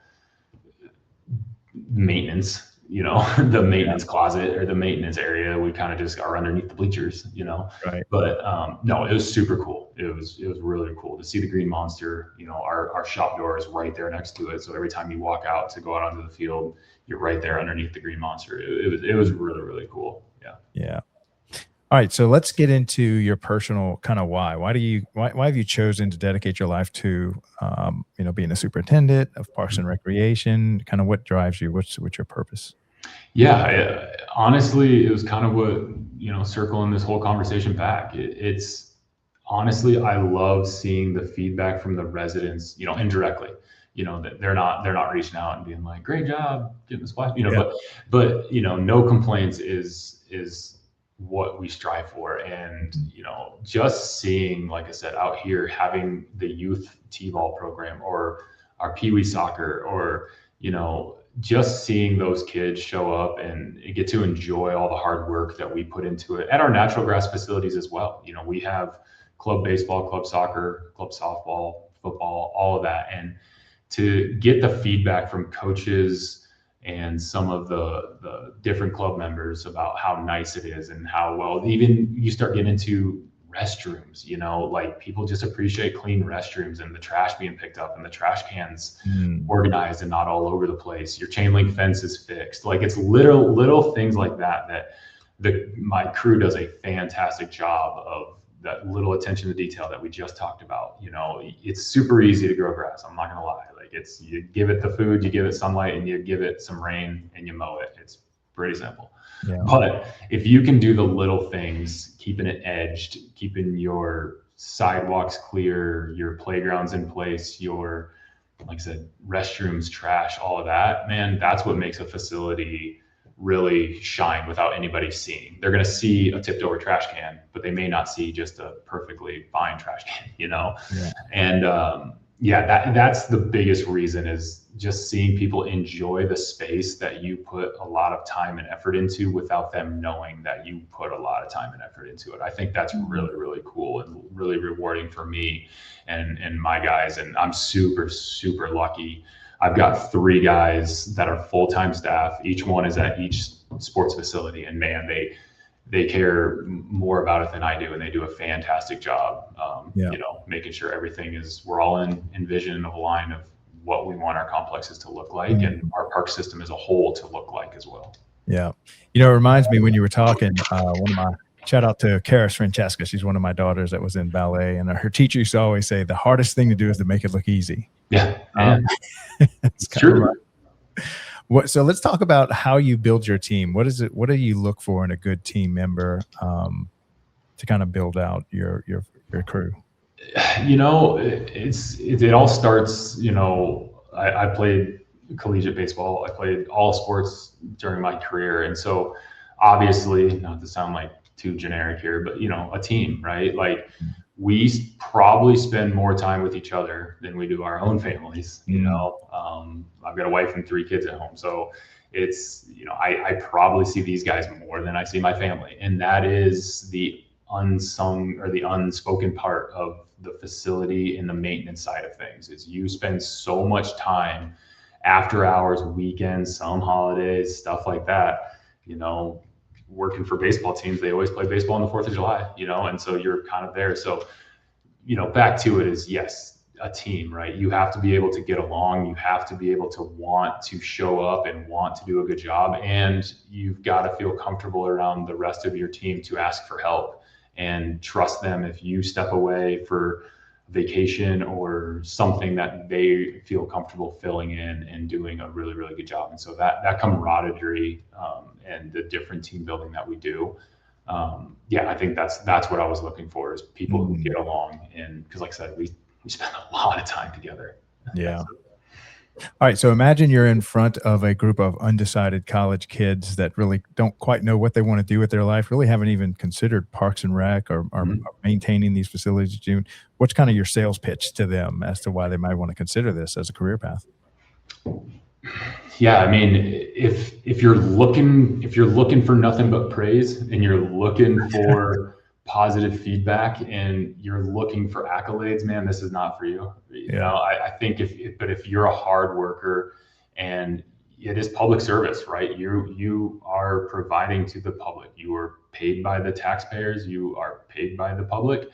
maintenance. the maintenance closet or the maintenance area. We kind of just are underneath the bleachers, Right. but no, it was super cool. It was really cool to see the green monster. Our shop door is right there next to it. So every time you walk out to go out onto the field, you're right there underneath the green monster. It was really, really cool. Yeah. Yeah. All right. So let's get into your personal kind of why. Why have you chosen to dedicate your life to, being a superintendent of Parks and Recreation? Kind of what drives you? What's your purpose? Yeah, honestly, it was kind of what, circling this whole conversation back. It's honestly, I love seeing the feedback from the residents, indirectly, that they're not reaching out and being like, great job, getting the splash, but, no complaints is what we strive for. And, just seeing, like I said, out here, having the youth T-ball program or our Pee Wee soccer or, just seeing those kids show up and get to enjoy all the hard work that we put into it at our natural grass facilities as well. We have club baseball, club soccer, club softball, football, all of that. And to get the feedback from coaches and some of the different club members about how nice it is and how well, even you start getting into restrooms, like people just appreciate clean restrooms and the trash being picked up and the trash cans organized and not all over the place. Your chain link fence is fixed. Like it's little things like that my crew does a fantastic job of, that little attention to detail that we just talked about. It's super easy to grow grass. I'm not gonna lie. Like you give it the food, you give it sunlight, and you give it some rain and you mow it. It's pretty simple. Yeah. But if you can do the little things, keeping it edged, keeping your sidewalks clear, your playgrounds in place, your, like I said, restrooms, trash, all of that, man, that's what makes a facility really shine without anybody seeing. They're going to see a tipped over trash can, but they may not see just a perfectly fine trash can, Yeah. And that's the biggest reason, is just seeing people enjoy the space that you put a lot of time and effort into without them knowing that you put a lot of time and effort into it. I think that's really, really cool and really rewarding for me and my guys. And I'm super, super lucky. I've got 3 guys that are full-time staff. Each one is at each sports facility, and man, they care more about it than I do, and they do a fantastic job. Making sure everything is, we're all in vision of a line of what we want our complexes to look like and our park system as a whole to look like as well. Yeah. It reminds me when you were talking, shout out to Karis Francesca. She's one of my daughters that was in ballet, and her teacher used to always say, the hardest thing to do is to make it look easy. Yeah. It's true. So let's talk about how you build your team. What do you look for in a good team member to kind of build out your crew? It all starts, I played collegiate baseball. I played all sports during my career. And so obviously, not to sound like too generic here, but a team, right? Like we probably spend more time with each other than we do our own families. I've got a wife and 3 kids at home. So it's, I probably see these guys more than I see my family. And that is the unsung or the unspoken part of the facility and the maintenance side of things, is you spend so much time after hours, weekends, some holidays, stuff like that, working for baseball teams. They always play baseball on the 4th of July, and so you're kind of there. So, back to it is, yes, a team, right? You have to be able to get along. You have to be able to want to show up and want to do a good job. And you've got to feel comfortable around the rest of your team to ask for help and trust them if you step away for vacation or something, that they feel comfortable filling in and doing a really, really good job. And so that camaraderie and the different team building that we do, I think that's what I was looking for, is people who get along. And because, like I said, we spend a lot of time together. Yeah. All right. So imagine you're in front of a group of undecided college kids that really don't quite know what they want to do with their life, really haven't even considered Parks and Rec or maintaining these facilities. June, what's kind of your sales pitch to them as to why they might want to consider this as a career path? Yeah, I mean, if you're looking for nothing but praise, and you're looking for positive feedback, and you're looking for accolades, man, this is not for you. I think if you're a hard worker and it is public service, right? You are providing to the public. You are paid by the taxpayers. You are paid by the public,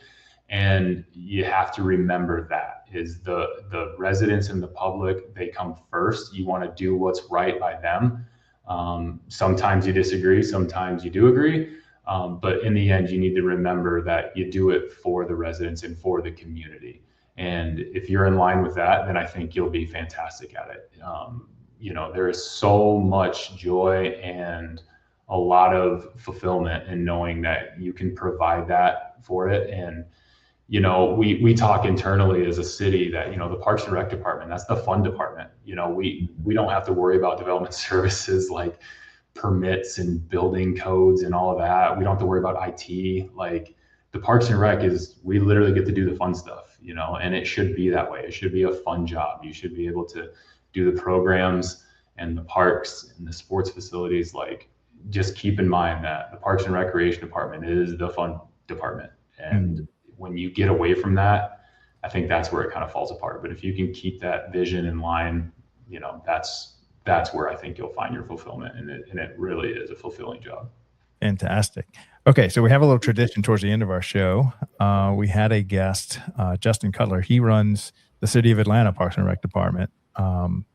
and you have to remember that is the residents and the public, they come first. You want to do what's right by them. Sometimes you disagree, sometimes you do agree, but in the end, you need to remember that you do it for the residents and for the community. And if you're in line with that, then I think you'll be fantastic at it. There is so much joy and a lot of fulfillment in knowing that you can provide that for it. And, we talk internally as a city that, the Parks and Rec department, that's the fun department. We don't have to worry about development services like permits and building codes and all of that. We don't have to worry about IT. Like the Parks and Rec we literally get to do the fun stuff, and it should be that way. It should be a fun job. You should be able to do the programs and the parks and the sports facilities. Like, just keep in mind that the Parks and Recreation department is the fun department. And when you get away from that, I think that's where it kind of falls apart. But if you can keep that vision in line, that's where I think you'll find your fulfillment. And it really is a fulfilling job. Fantastic. Okay, so we have a little tradition towards the end of our show. We had a guest, Justin Cutler. He runs the City of Atlanta Parks and Rec Department. And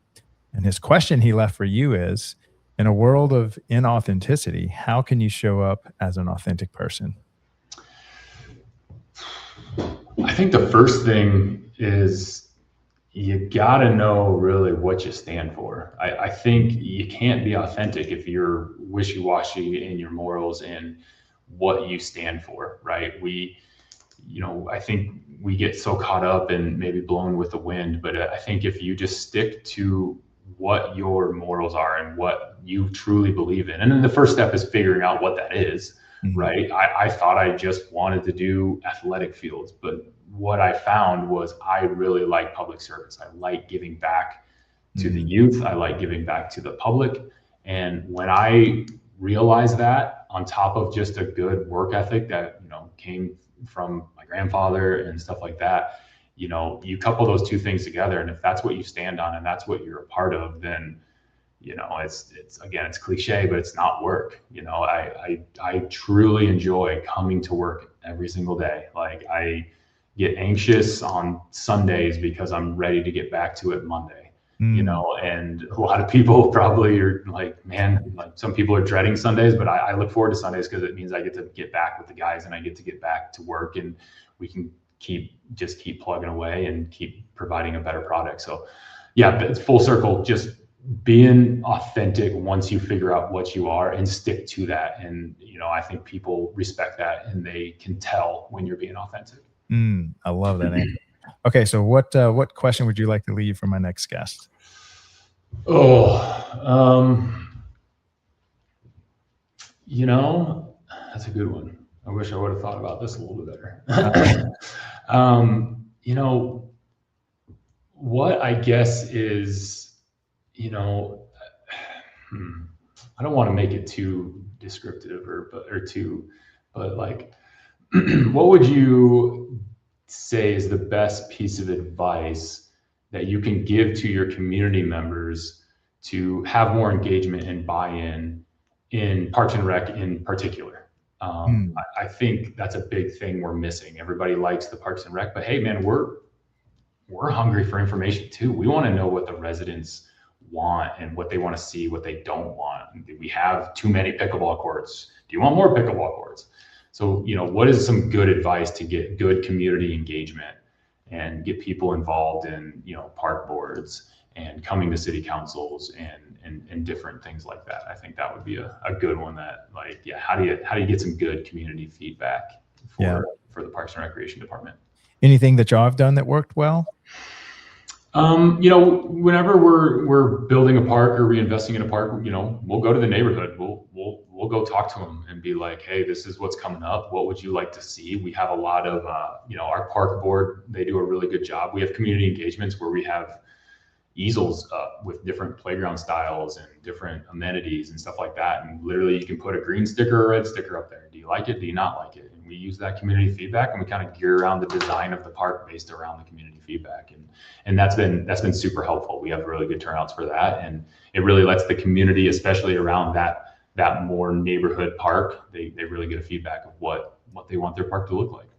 his question he left for you is, in a world of inauthenticity, how can you show up as an authentic person? I think the first thing is you got to know really what you stand for. I think you can't be authentic if you're wishy-washy in your morals and what you stand for, right? I think we get so caught up and maybe blown with the wind, but I think if you just stick to what your morals are and what you truly believe in, and then the first step is figuring out what that is, right? I thought I just wanted to do athletic fields, but what I found was I really like public service. I like giving back to the youth. I like giving back to the public. And when I realized that, on top of just a good work ethic that, came from my grandfather and stuff like that, you couple those two things together. And if that's what you stand on and that's what you're a part of, then, it's cliche, but it's not work. I truly enjoy coming to work every single day. Like, I get anxious on Sundays because I'm ready to get back to it Monday, and a lot of people probably are like, man, like some people are dreading Sundays, but I look forward to Sundays because it means I get to get back with the guys and I get to get back to work and we can keep plugging away and keep providing a better product. So yeah, it's full circle, just being authentic once you figure out what you are and stick to that. And, I think people respect that and they can tell when you're being authentic. I love that answer. Okay, so what question would you like to leave for my next guest? That's a good one. I wish I would have thought about this a little bit better. What I guess is, I don't want to make it too descriptive but like, what would you say is the best piece of advice that you can give to your community members to have more engagement and buy-in in Parks and Rec in particular? I think that's a big thing we're missing. Everybody likes the Parks and Rec, but hey, man, we're hungry for information too. We want to know what the residents want and what they want to see, what they don't want. We have too many pickleball courts. Do you want more pickleball courts? So, what is some good advice to get good community engagement and get people involved in, park boards and coming to city councils and different things like that? I think that would be a good one that, like, yeah, how do you get some good community feedback for the Parks and Recreation Department? Anything that y'all have done that worked well? Whenever we're building a park or reinvesting in a park, we'll go to the neighborhood. We'll go talk to them and be like, hey, this is what's coming up. What would you like to see? We have a lot of, our park board, they do a really good job. We have community engagements where we have, easels up with different playground styles and different amenities and stuff like that. And literally you can put a green sticker or a red sticker up there. Do you like it? Do you not like it? And we use that community feedback, and we kind of gear around the design of the park based around the community feedback. And that's been super helpful. We have really good turnouts for that. And it really lets the community, especially around that more neighborhood park, they really get a feedback of what they want their park to look like.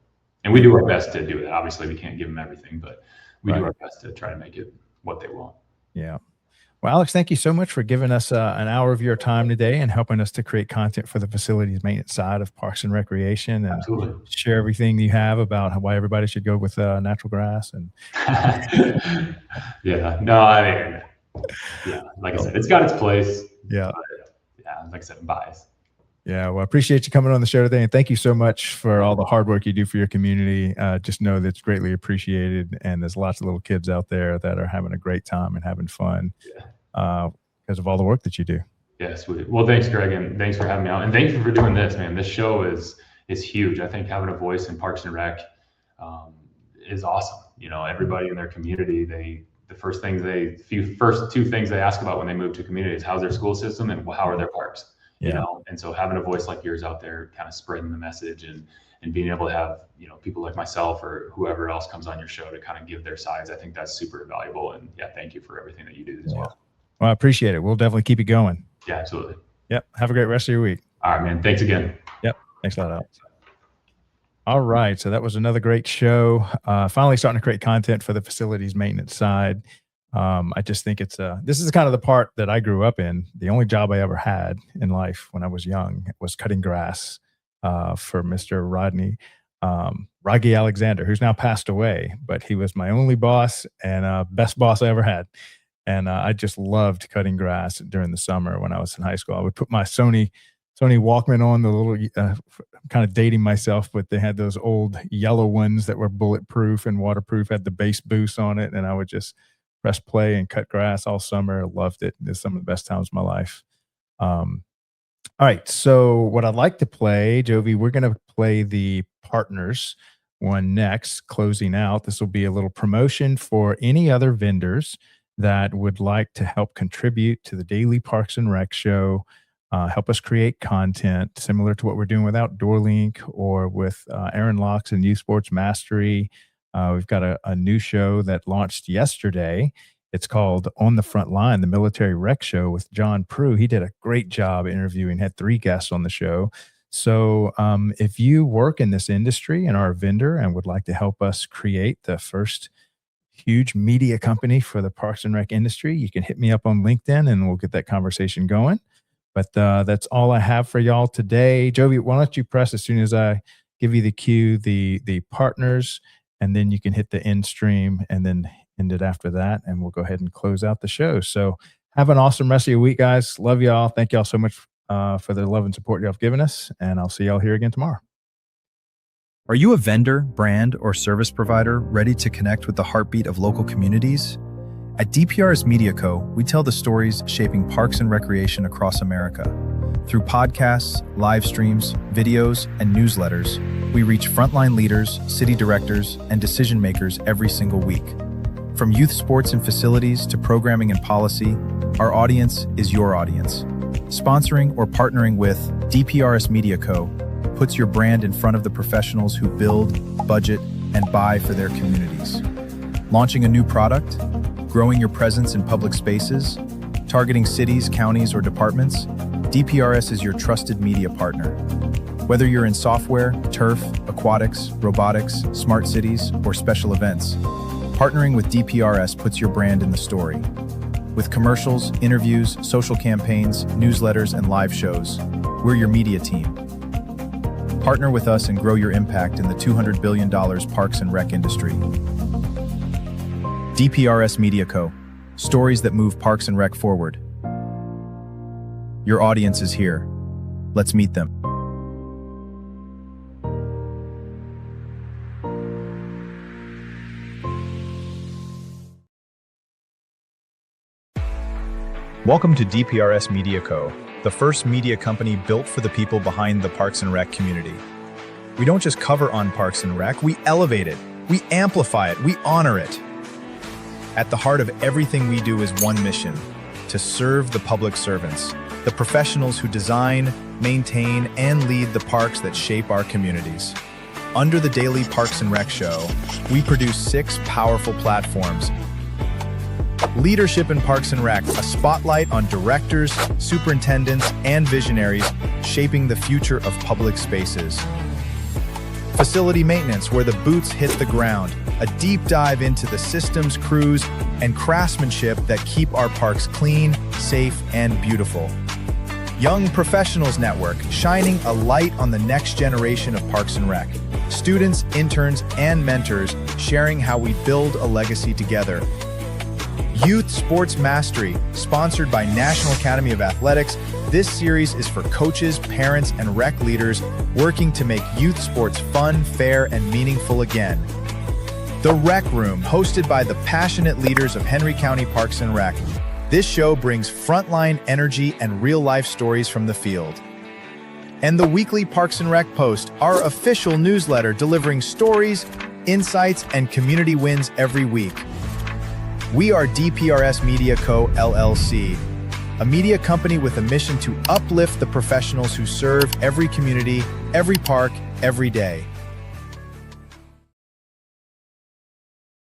And we do our best to do that. Obviously we can't give them everything, but we do our best to try to make it what they want. Yeah. Well, Alex, thank you so much for giving us an hour of your time today and helping us to create content for the facilities maintenance side of Parks and Recreation, and Absolutely. share everything you have about why everybody should go with natural grass. And Yeah, no, I mean, yeah, like I said, it's got its place. Yeah. Yeah, like I said, I'm biased. Yeah, well, I appreciate you coming on the show today, and thank you so much for all the hard work you do for your community. Just know that it's greatly appreciated, and there's lots of little kids out there that are having a great time and having fun because of all the work that you do. Yeah, sweet. Well, thanks, Greg, and thanks for having me out, and thank you for doing this, man. This show is huge. I think having a voice in Parks and Rec is awesome. You know, everybody in their community, the first two things they ask about when they move to a community is how's their school system and how are their parks. You know, and so having a voice like yours out there, kind of spreading the message and being able to have, you know, people like myself or whoever else comes on your show to kind of give their sides, I think that's super valuable. And yeah, thank you for everything that you do as well. Well, I appreciate it. We'll definitely keep it going. Yeah, absolutely. Yep. Have a great rest of your week. All right, man. Thanks again. Yep. Thanks a lot, Alex. All right. So that was another great show. Finally starting to create content for the facilities maintenance side. I just think this is kind of the part that I grew up in. The only job I ever had in life when I was young was cutting grass for Mr. Rodney Alexander, who's now passed away, but he was my only boss and best boss I ever had. And I just loved cutting grass during the summer when I was in high school. I would put my Sony Walkman on, the little, kind of dating myself, but they had those old yellow ones that were bulletproof and waterproof, had the bass boost on it. And I would just press play and cut grass all summer. Loved it. It's some of the best times of my life. All right. So what I'd like to play, Jovi, we're going to play the partners one next, closing out. This will be a little promotion for any other vendors that would like to help contribute to the daily Parks and Rec show, help us create content similar to what we're doing with Outdoor Link or with Aaron Locks and Youth Sports Mastery. We've got a new show that launched yesterday. It's called On the Front Line, the Military Rec Show with John Prue. He did a great job interviewing, had 3 guests on the show. So if you work in this industry and are a vendor and would like to help us create the first huge media company for the Parks and Rec industry, you can hit me up on LinkedIn and we'll get that conversation going. But that's all I have for y'all today. Jovi, why don't you press as soon as I give you the cue, the partners, and then you can hit the end stream and then end it after that. And we'll go ahead and close out the show. So have an awesome rest of your week, guys. Love y'all. Thank y'all so much for the love and support y'all have given us. And I'll see y'all here again tomorrow. Are you a vendor, brand, or service provider ready to connect with the heartbeat of local communities? At DPRS Media Co., we tell the stories shaping parks and recreation across America. Through podcasts, live streams, videos, and newsletters, we reach frontline leaders, city directors, and decision makers every single week. From youth sports and facilities to programming and policy, our audience is your audience. Sponsoring or partnering with DPRS Media Co. puts your brand in front of the professionals who build, budget, and buy for their communities. Launching a new product, growing your presence in public spaces, targeting cities, counties, or departments, DPRS is your trusted media partner. Whether you're in software, turf, aquatics, robotics, smart cities, or special events, partnering with DPRS puts your brand in the story. With commercials, interviews, social campaigns, newsletters, and live shows, we're your media team. Partner with us and grow your impact in the $200 billion Parks and Rec industry. DPRS Media Co. Stories that move Parks and Rec forward. Your audience is here. Let's meet them. Welcome to DPRS Media Co., the first media company built for the people behind the Parks and Rec community. We don't just cover on Parks and Rec, we elevate it, we amplify it, we honor it. At the heart of everything we do is one mission: to serve the public servants, the professionals who design, maintain, and lead the parks that shape our communities. Under the Daily Parks and Rec Show, we produce 6 powerful platforms. Leadership in Parks and Rec, a spotlight on directors, superintendents, and visionaries shaping the future of public spaces. Facility maintenance, where the boots hit the ground, a deep dive into the systems, crews, and craftsmanship that keep our parks clean, safe, and beautiful. Young Professionals Network, shining a light on the next generation of Parks and Rec. Students, interns, and mentors sharing how we build a legacy together. Youth Sports Mastery, sponsored by National Academy of Athletics. This series is for coaches, parents, and rec leaders working to make youth sports fun, fair, and meaningful again. The Rec Room, hosted by the passionate leaders of Henry County Parks and Rec. This show brings frontline energy and real-life stories from the field. And the weekly Parks and Rec Post, our official newsletter delivering stories, insights, and community wins every week. We are DPRS Media Co. LLC, a media company with a mission to uplift the professionals who serve every community, every park, every day.